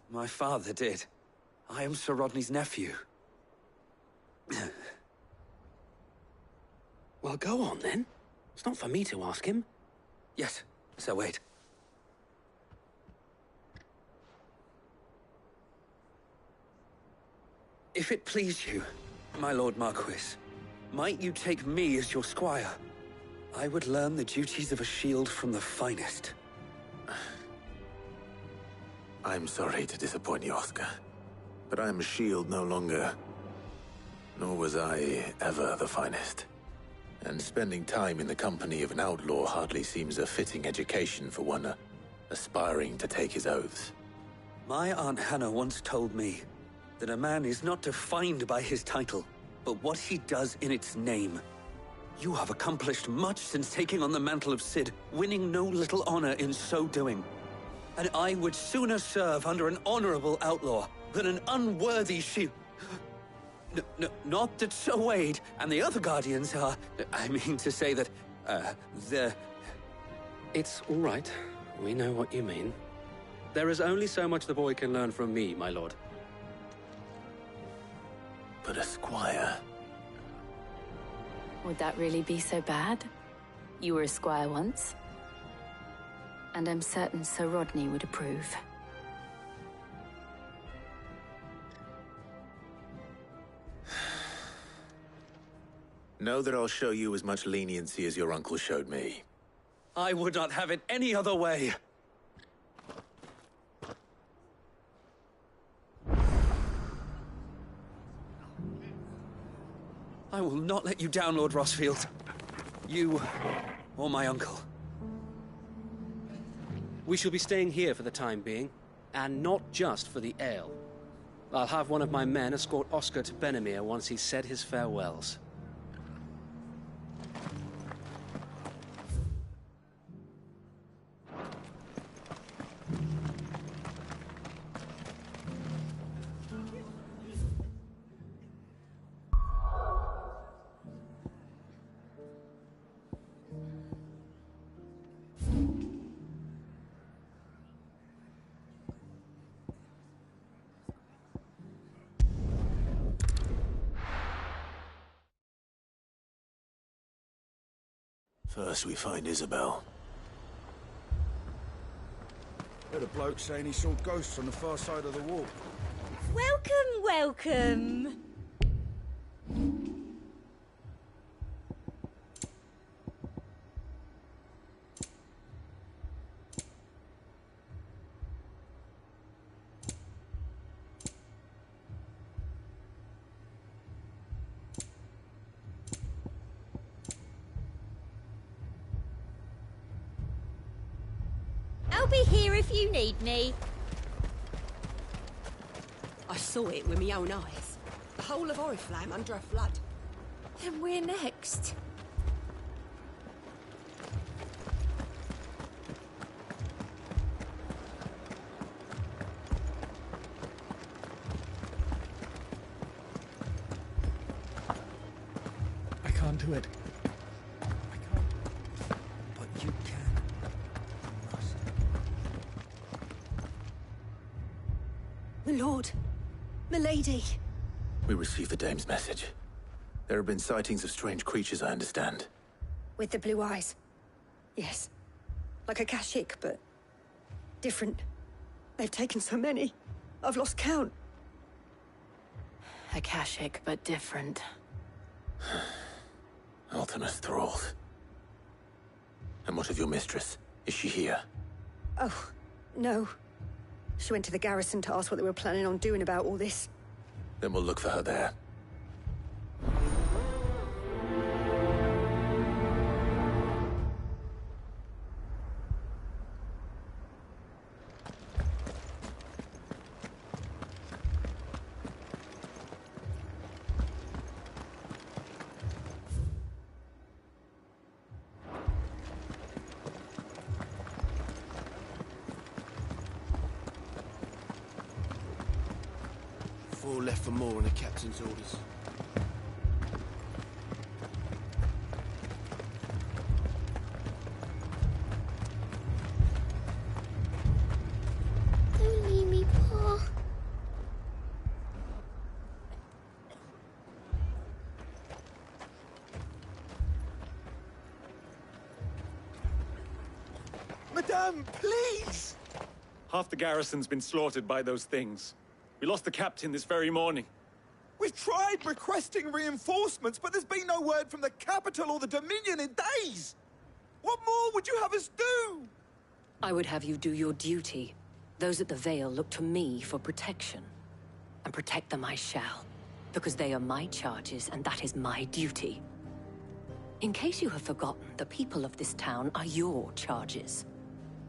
my father, did. I am Sir Rodney's nephew. Well, go on, then. It's not for me to ask him. Yes, so wait. If it please you, my Lord Marquis, might you take me as your squire? I would learn the duties of a shield from the finest. I'm sorry to disappoint you, Oscar, but I am a shield no longer. Nor was I ever the finest. And spending time in the company of an outlaw hardly seems a fitting education for one aspiring to take his oaths. My Aunt Hannah once told me that a man is not defined by his title, but what he does in its name. You have accomplished much since taking on the mantle of Cid, winning no little honor in so doing. And I would sooner serve under an honorable outlaw than an unworthy shield. Not that Sir Wade and the other guardians are... I mean to say that, they're... It's all right. We know what you mean. There is only so much the boy can learn from me, my lord. But a squire... Would that really be so bad? You were a squire once. And I'm certain Sir Rodney would approve. Know that I'll show you as much leniency as your uncle showed me. I would not have it any other way. I will not let you down, Lord Rossfield. You or my uncle. We shall be staying here for the time being, and not just for the ale. I'll have one of my men escort Oscar to Benimir once he's said his farewells. First we find Isabel. Heard a bloke saying he saw ghosts on the far side of the wall. Welcome, welcome. I'll be here if you need me. I saw it with my own eyes. The whole of Oriflamme under a flood. And we're next. I can't done to it. I can't. But you can. You must. My lord. Milady. We received the dame's message. There have been sightings of strange creatures, I understand. With the blue eyes. Yes. Like a Kashik, but different. They've taken so many. I've lost count. Akashic, but different. Ultimus thralls. And what of your mistress? Is she here? Oh, no. She went to the garrison to ask what they were planning on doing about all this. Then we'll look for her there. Four left for more on the captain's orders. Don't leave me, Pa. Madame, please! Half the garrison's been slaughtered by those things. We lost the captain this very morning. We've tried requesting reinforcements, but there's been no word from the capital or the Dominion in days! What more would you have us do? I would have you do your duty. Those at the Vale look to me for protection. And protect them I shall. Because they are my charges, and that is my duty. In case you have forgotten, the people of this town are your charges.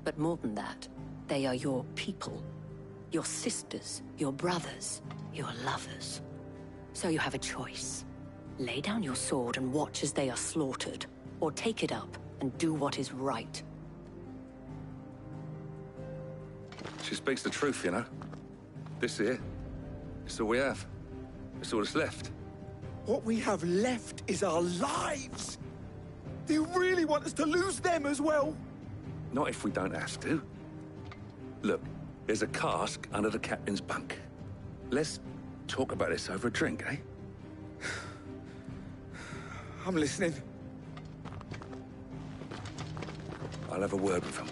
But more than that, they are your people. Your sisters, your brothers, your lovers. So you have a choice. Lay down your sword and watch as they are slaughtered, or take it up and do what is right. She speaks the truth, you know. This here, it's all we have. It's all that's left. What we have left is our lives! Do you really want us to lose them as well? Not if we don't have to. Look, there's a cask under the captain's bunk. Let's talk about this over a drink, eh? I'm listening. I'll have a word with him.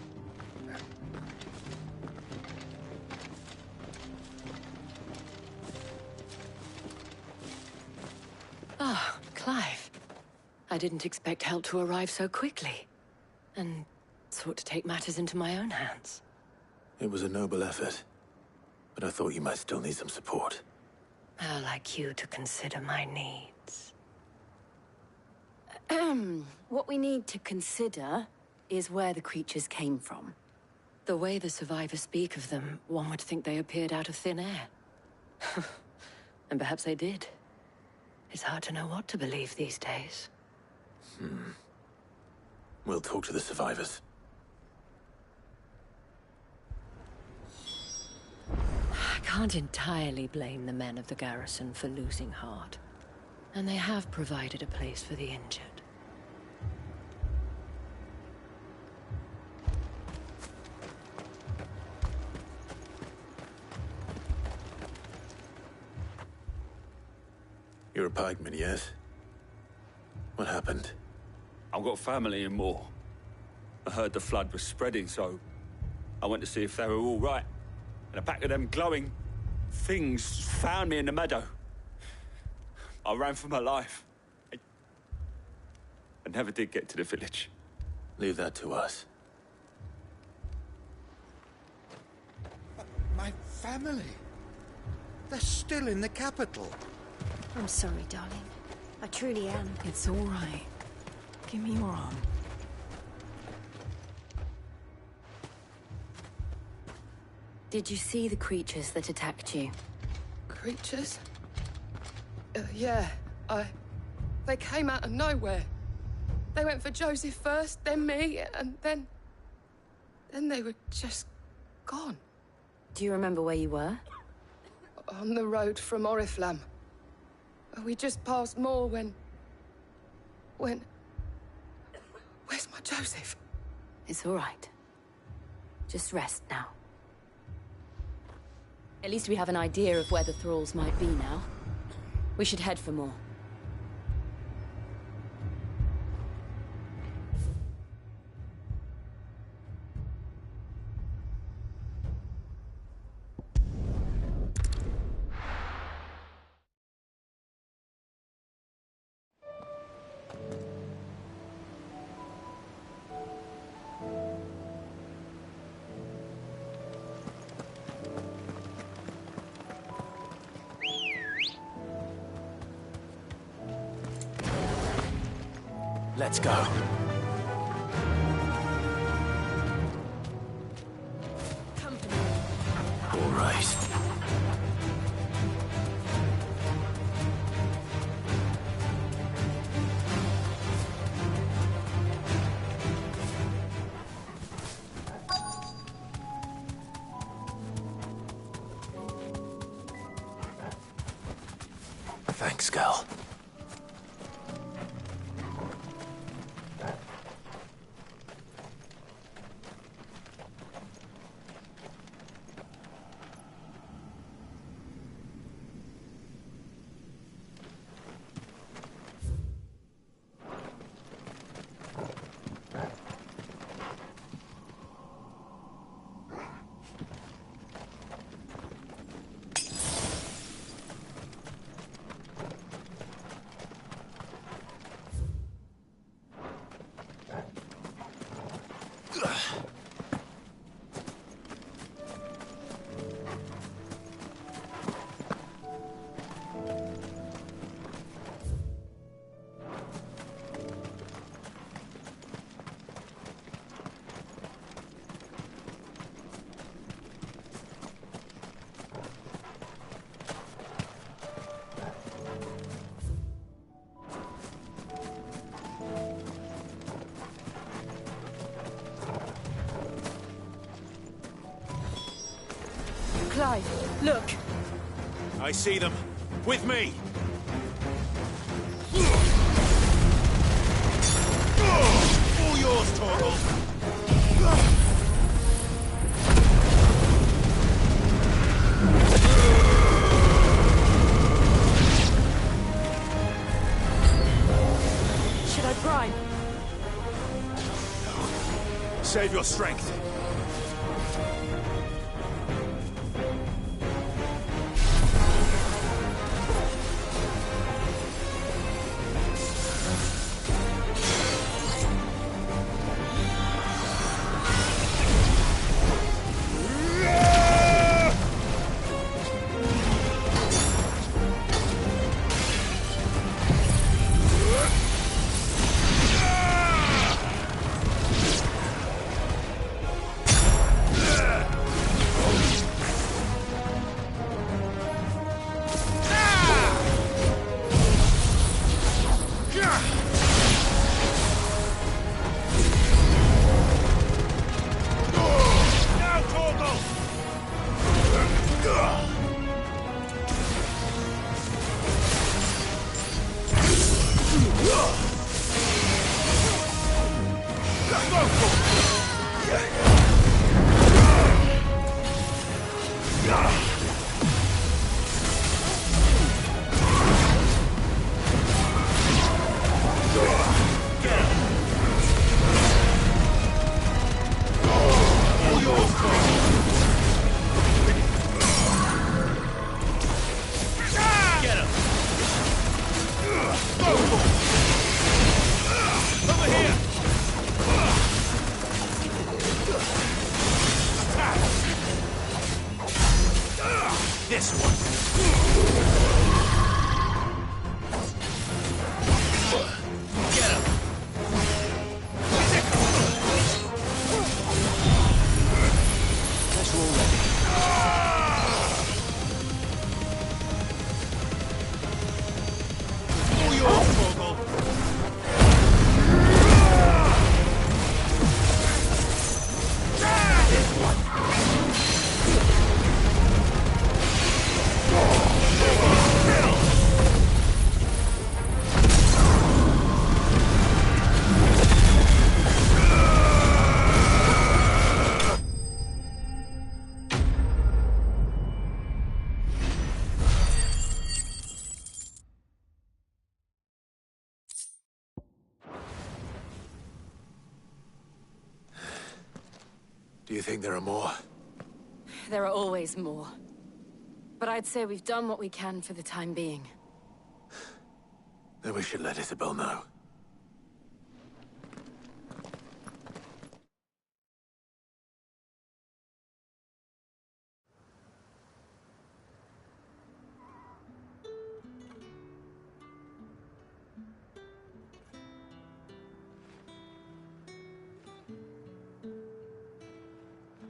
Ah, Clive. I didn't expect help to arrive so quickly. And sought to take matters into my own hands. It was a noble effort. But I thought you might still need some support. How like you to consider my needs. What we need to consider is where the creatures came from. The way the survivors speak of them, one would think they appeared out of thin air. And perhaps they did. It's hard to know what to believe these days. We'll talk to the survivors. I can't entirely blame the men of the garrison for losing heart. And they have provided a place for the injured. You're a pikeman, yes? What happened? I've got family in Moor. I heard the flood was spreading, so I went to see if they were all right. And a pack of them glowing things found me in the meadow. I ran for my life. I never did get to the village. Leave that to us. My family? They're still in the capital. I'm sorry, darling. I truly am. It's all right. Give me your arm. Did you see the creatures that attacked you? Creatures? Yeah, They came out of nowhere. They went for Joseph first, then me, and then they were just gone. Do you remember where you were? On the road from Oriflamme. We just passed Moor when when... Where's my Joseph? It's all right. Just rest now. At least we have an idea of where the thralls might be now. We should head for more. Let's go. All right. Thanks, girl. Clive, look. I see them. With me! All yours, Torgal! Should I prime? Save your strength. Do you think there are more? There are always more. But I'd say we've done what we can for the time being. Then we should let Isabel know.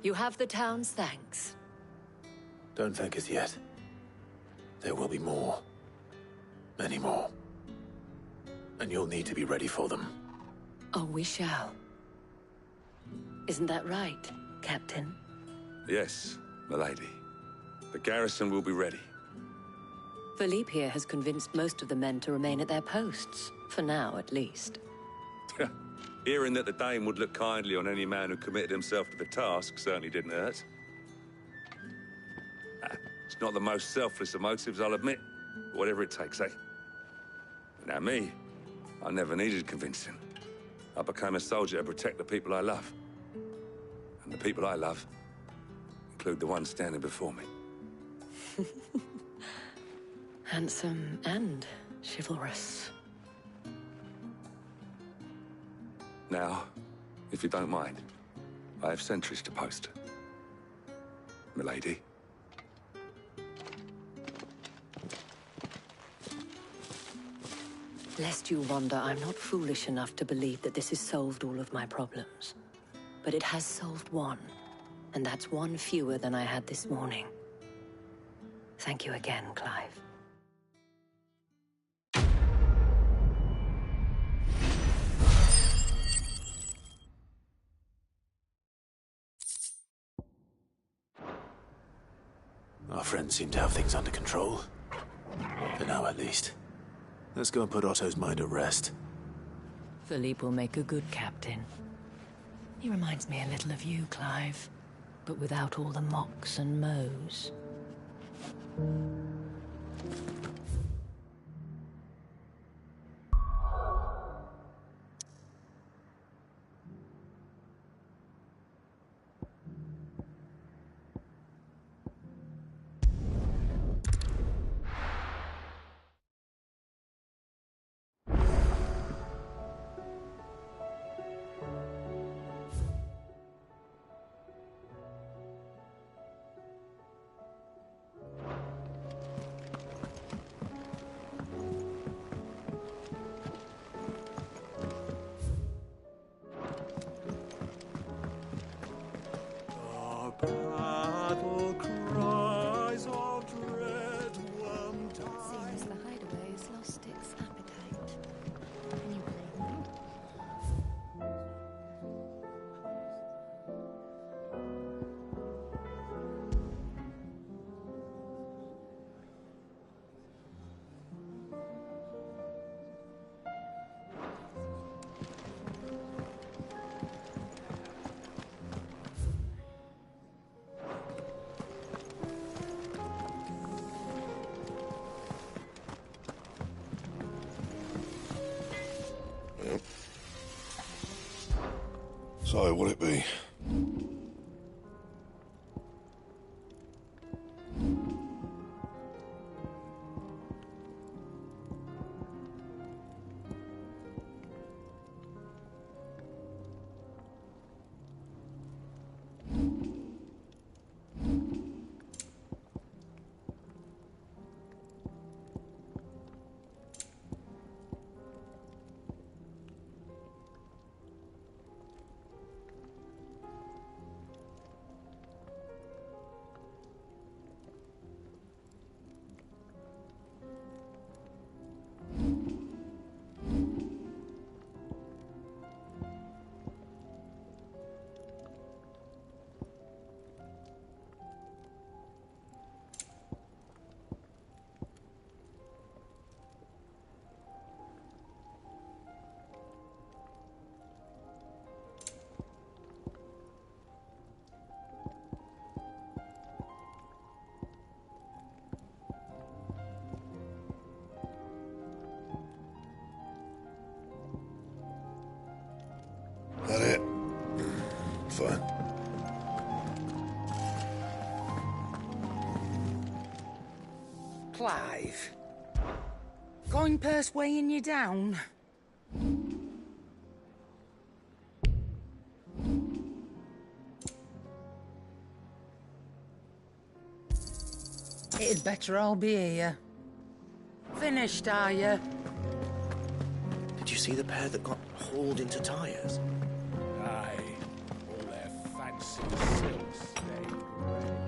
You have the town's thanks. Don't thank us yet. There will be more. Many more. And you'll need to be ready for them. Oh, we shall. Isn't that right, Captain? Yes, milady. The garrison will be ready. Philippe here has convinced most of the men to remain at their posts. For now, at least. Hearing that the Dane would look kindly on any man who committed himself to the task certainly didn't hurt. It's not the most selfless of motives, I'll admit. Whatever it takes, eh? Now me, I never needed convincing. I became a soldier to protect the people I love. And the people I love include the one standing before me. Handsome and chivalrous. Now, if you don't mind, I have sentries to post. Milady. Lest you wonder, I'm not foolish enough to believe that this has solved all of my problems. But it has solved one, and that's one fewer than I had this morning. Thank you again, Clive. Our friends seem to have things under control. For now, at least. Let's go and put Otto's mind at rest. Philippe will make a good captain. He reminds me a little of you, Clive, but without all the mocks and mows. Battle cries of dread one time. Seems the hideaway has lost its appetite. Can you blame them? So, what'll it be? Clive. Going purse weighing you down? It'd better all be here. Finished, are you? Did you see the pair that got hauled into tyres? Aye. All their fancy silks stained grey.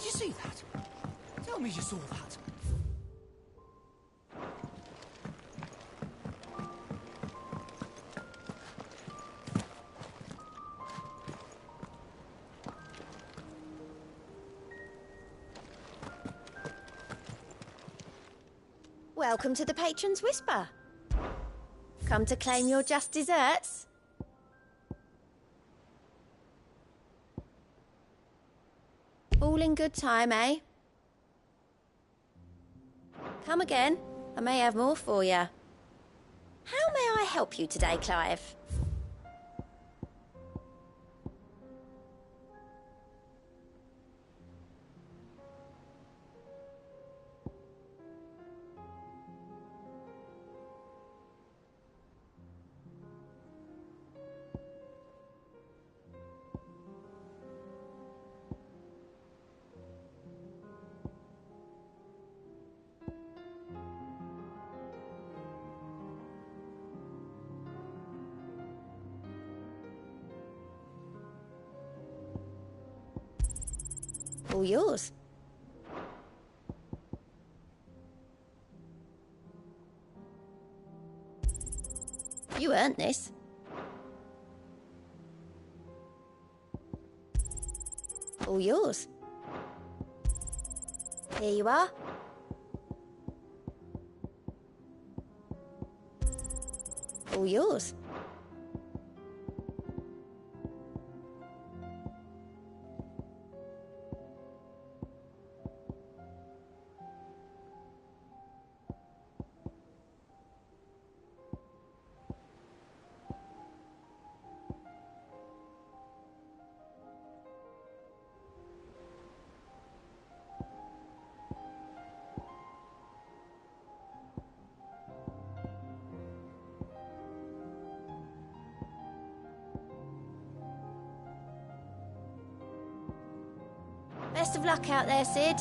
Did you see that? Tell me you saw that. Welcome to the Patron's Whisper. Come to claim your just desserts? All in good time, eh? Come again. I may have more for you. How may I help you today, Clive? All yours. You earned this. All yours. Here you are. All yours. Best of luck out there, Sid.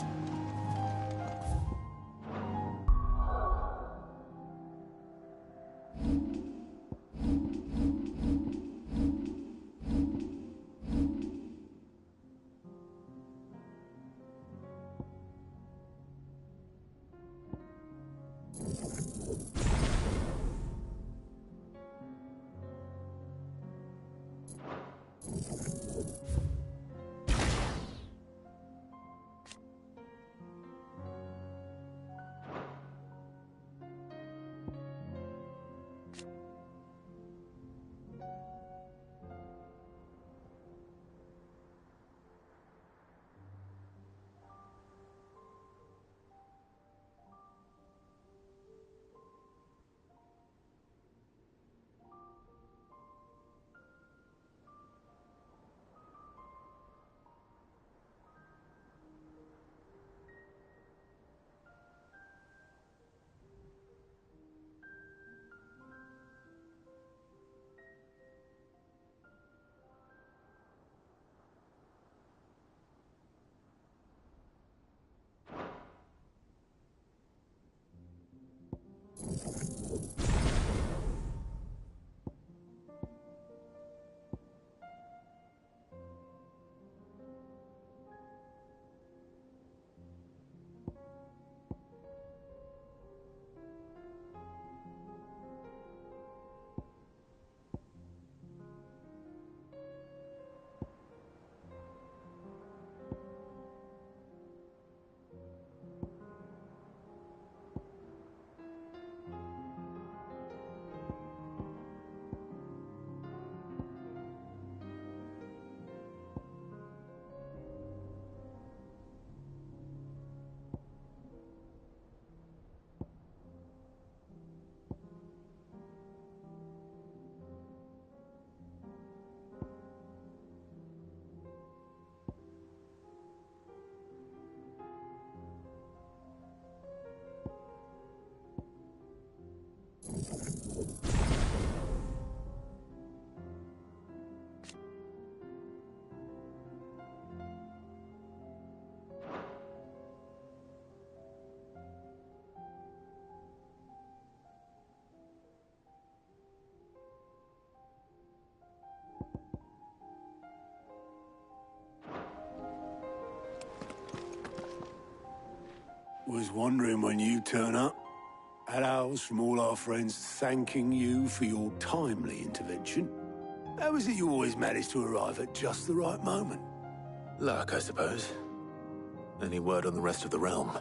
Was wondering when you turn up. Had owls from all our friends thanking you for your timely intervention. How is it you always manage to arrive at just the right moment? Luck, I suppose. Any word on the rest of the realm?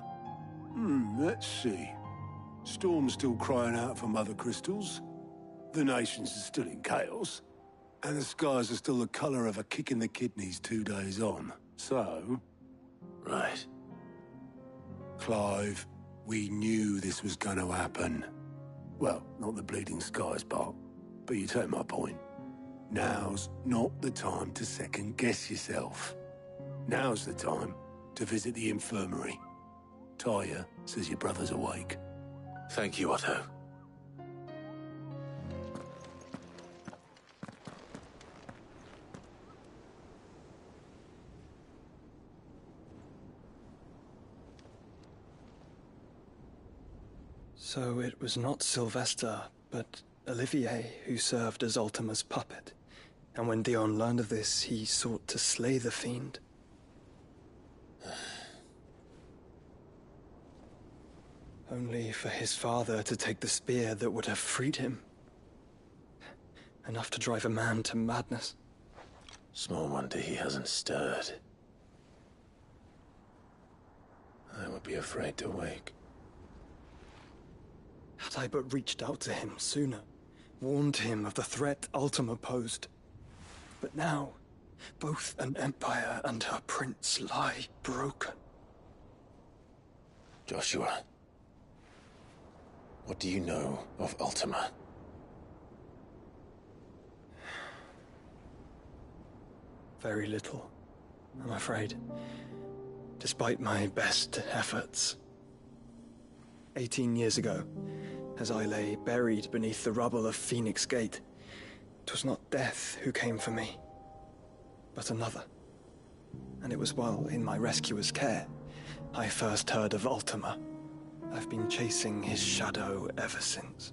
Let's see. Storm's still crying out for mother crystals. The nations are still in chaos. And the skies are still the colour of a kick in the kidneys 2 days on. So... Right. Clive, we knew this was going to happen. Well, not the bleeding skies part, but you take my point. Now's not the time to second-guess yourself. Now's the time to visit the infirmary. Talia says your brother's awake. Thank you, Otto. So it was not Sylvester, but Olivier who served as Ultima's puppet. And when Dion learned of this, he sought to slay the fiend. only for his father to take the spear that would have freed him. Enough to drive a man to madness. Small wonder he hasn't stirred. I would be afraid to wake. Had I but reached out to him sooner, warned him of the threat Ultima posed. But now, both an empire and her prince lie broken. Joshua, what do you know of Ultima? Very little, I'm afraid. Despite my best efforts. 18 years ago, as I lay buried beneath the rubble of Phoenix Gate, 'twas not death who came for me, but another. And it was while in my rescuer's care I first heard of Ultima. I've been chasing his shadow ever since.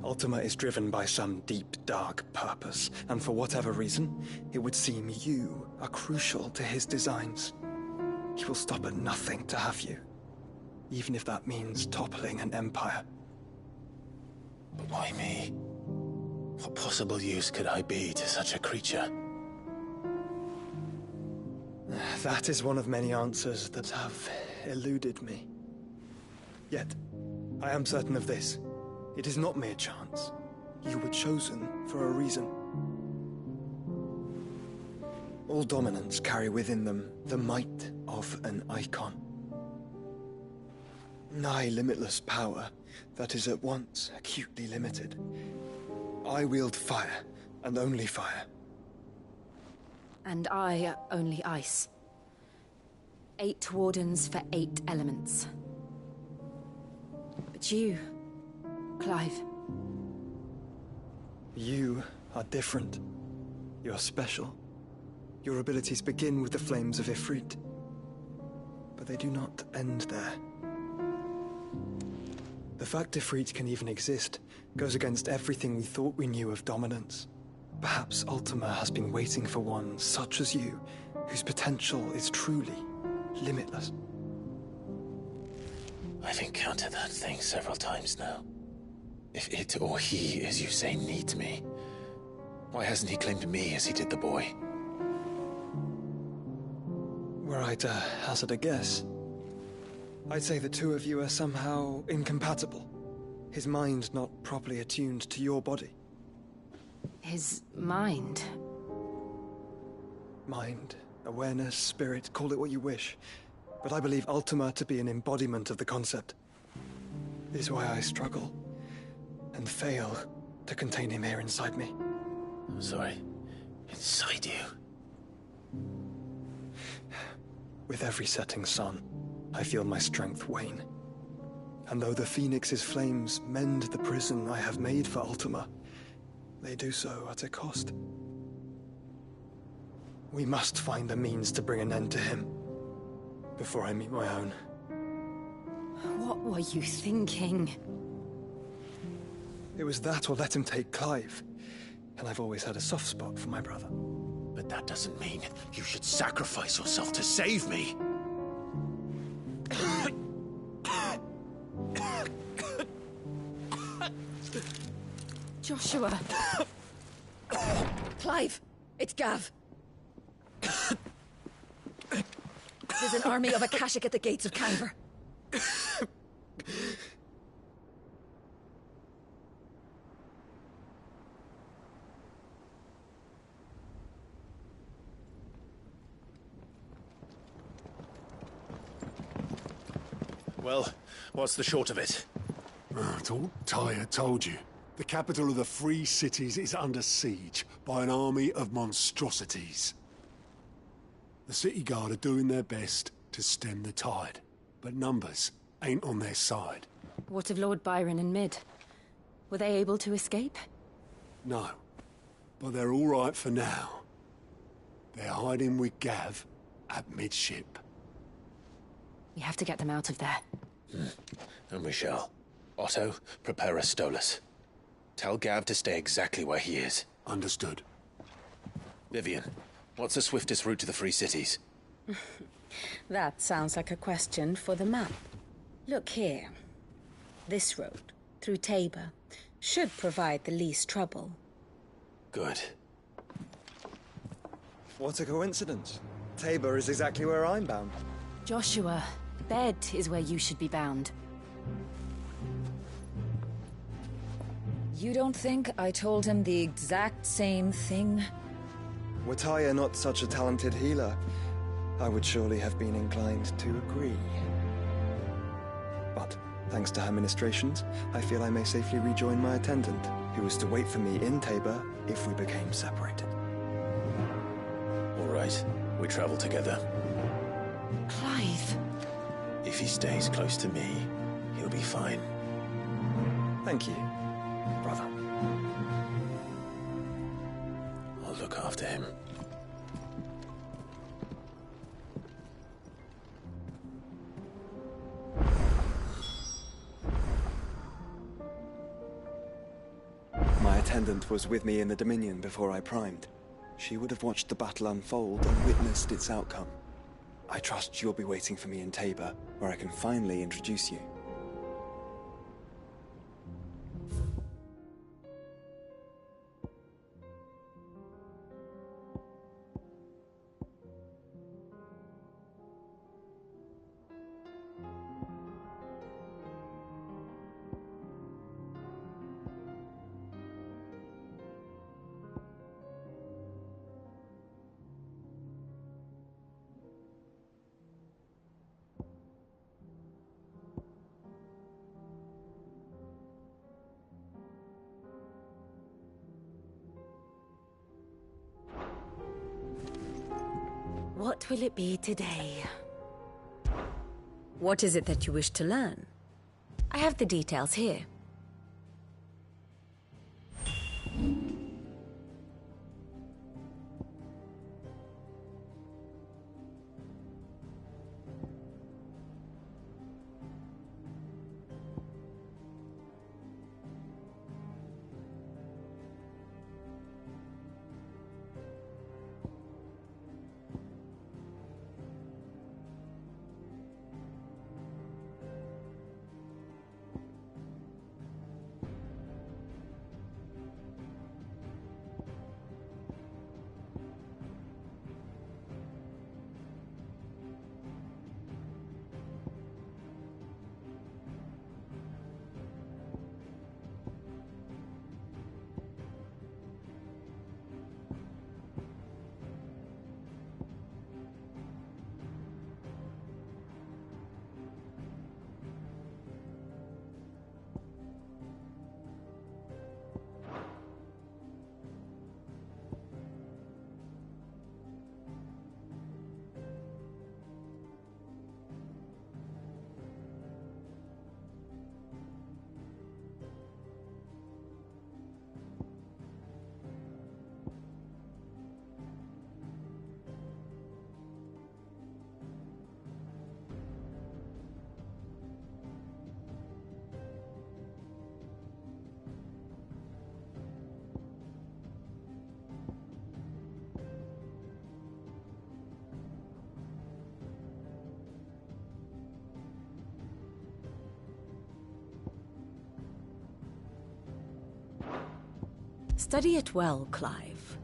Ultima is driven by some deep, dark purpose, and for whatever reason, it would seem you are crucial to his designs. He will stop at nothing to have you, even if that means toppling an empire. But why me? What possible use could I be to such a creature? That is one of many answers that have eluded me. Yet, I am certain of this. It is not mere chance. You were chosen for a reason. All dominants carry within them the might of an icon. Nigh limitless power that is at once acutely limited. I wield fire, and only fire. And I only ice. 8 wardens for 8 elements. But you, Clive. You are different. You're special. Your abilities begin with the flames of Ifrit. But they do not end there. The fact Ifrit can even exist goes against everything we thought we knew of dominance. Perhaps Ultima has been waiting for one such as you, whose potential is truly limitless. I've encountered that thing several times now. If it or he, as you say, needs me, why hasn't he claimed me as he did the boy? Were I to hazard a guess, I'd say the two of you are somehow incompatible. His mind not properly attuned to your body. His mind? Mind, awareness, spirit, call it what you wish. But I believe Ultima to be an embodiment of the concept. This is why I struggle and fail to contain him here inside me. I'm sorry. Inside you? With every setting sun, I feel my strength wane. And though the Phoenix's flames mend the prison I have made for Ultima, they do so at a cost. We must find a means to bring an end to him before I meet my own. What were you thinking? It was that or let him take Clive. And I've always had a soft spot for my brother. But that doesn't mean you should sacrifice yourself to save me. Joshua. Clive, it's Gav. There's an army of Akashic at the gates of Canver. Well, what's the short of it? It's all Tyre told you. The capital of the Free Cities is under siege by an army of monstrosities. The city guard are doing their best to stem the tide, but numbers ain't on their side. What of Lord Byron and Mid? Were they able to escape? No, but they're all right for now. They're hiding with Gav at midship. We have to get them out of there. And we shall. Otto, prepare a Stolas. Tell Gav to stay exactly where he is. Understood. Vivian, what's the swiftest route to the Free Cities? That sounds like a question for the map. Look here. This road, through Tabor, should provide the least trouble. Good. What a coincidence. Tabor is exactly where I'm bound. Joshua, bed is where you should be bound. You don't think I told him the exact same thing? Were Tyre not such a talented healer, I would surely have been inclined to agree. But, thanks to her ministrations, I feel I may safely rejoin my attendant, who was to wait for me in Tabor if we became separated. All right, we travel together. Clive. If he stays close to me, he'll be fine. Thank you, brother. I'll look after him. My attendant was with me in the Dominion before I primed. She would have watched the battle unfold and witnessed its outcome. I trust you'll be waiting for me in Tabor, where I can finally introduce you. What will it be today? What is it that you wish to learn? I have the details here. Study it well, Clive.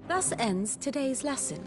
Thus ends today's lesson.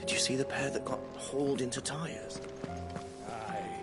Did you see the pair that got hauled into tires? Aye.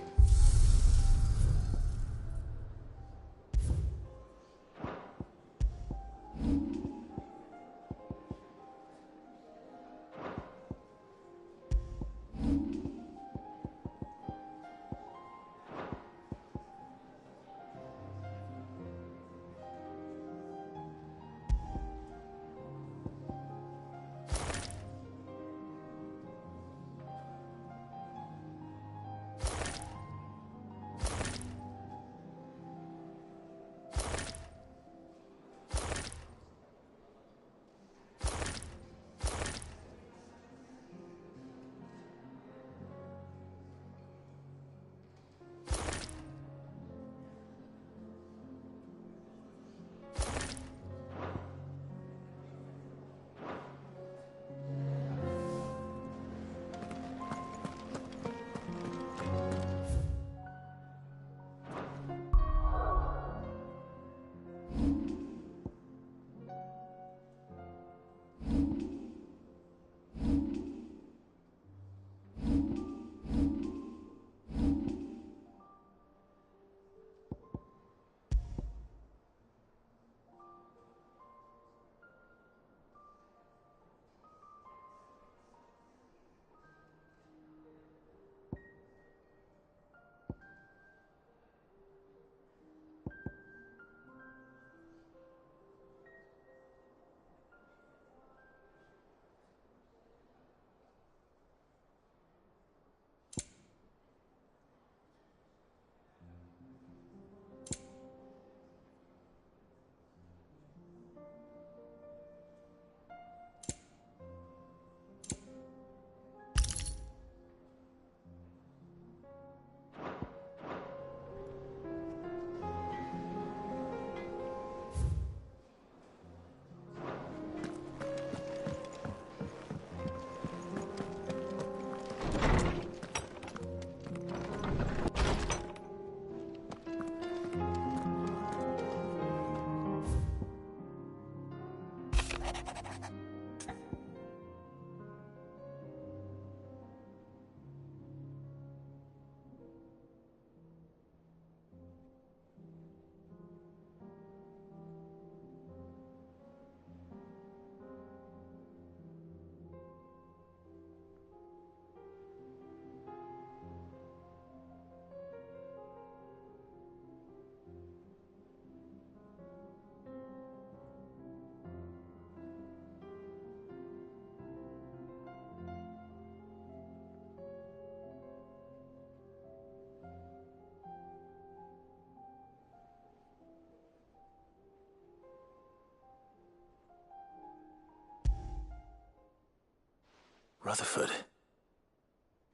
Rutherford.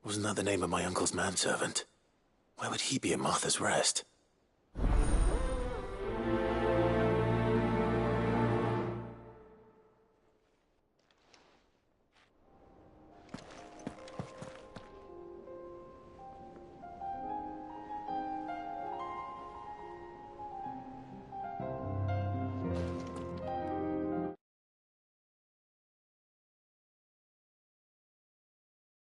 Wasn't that the name of my uncle's manservant? Why would he be at Martha's Rest?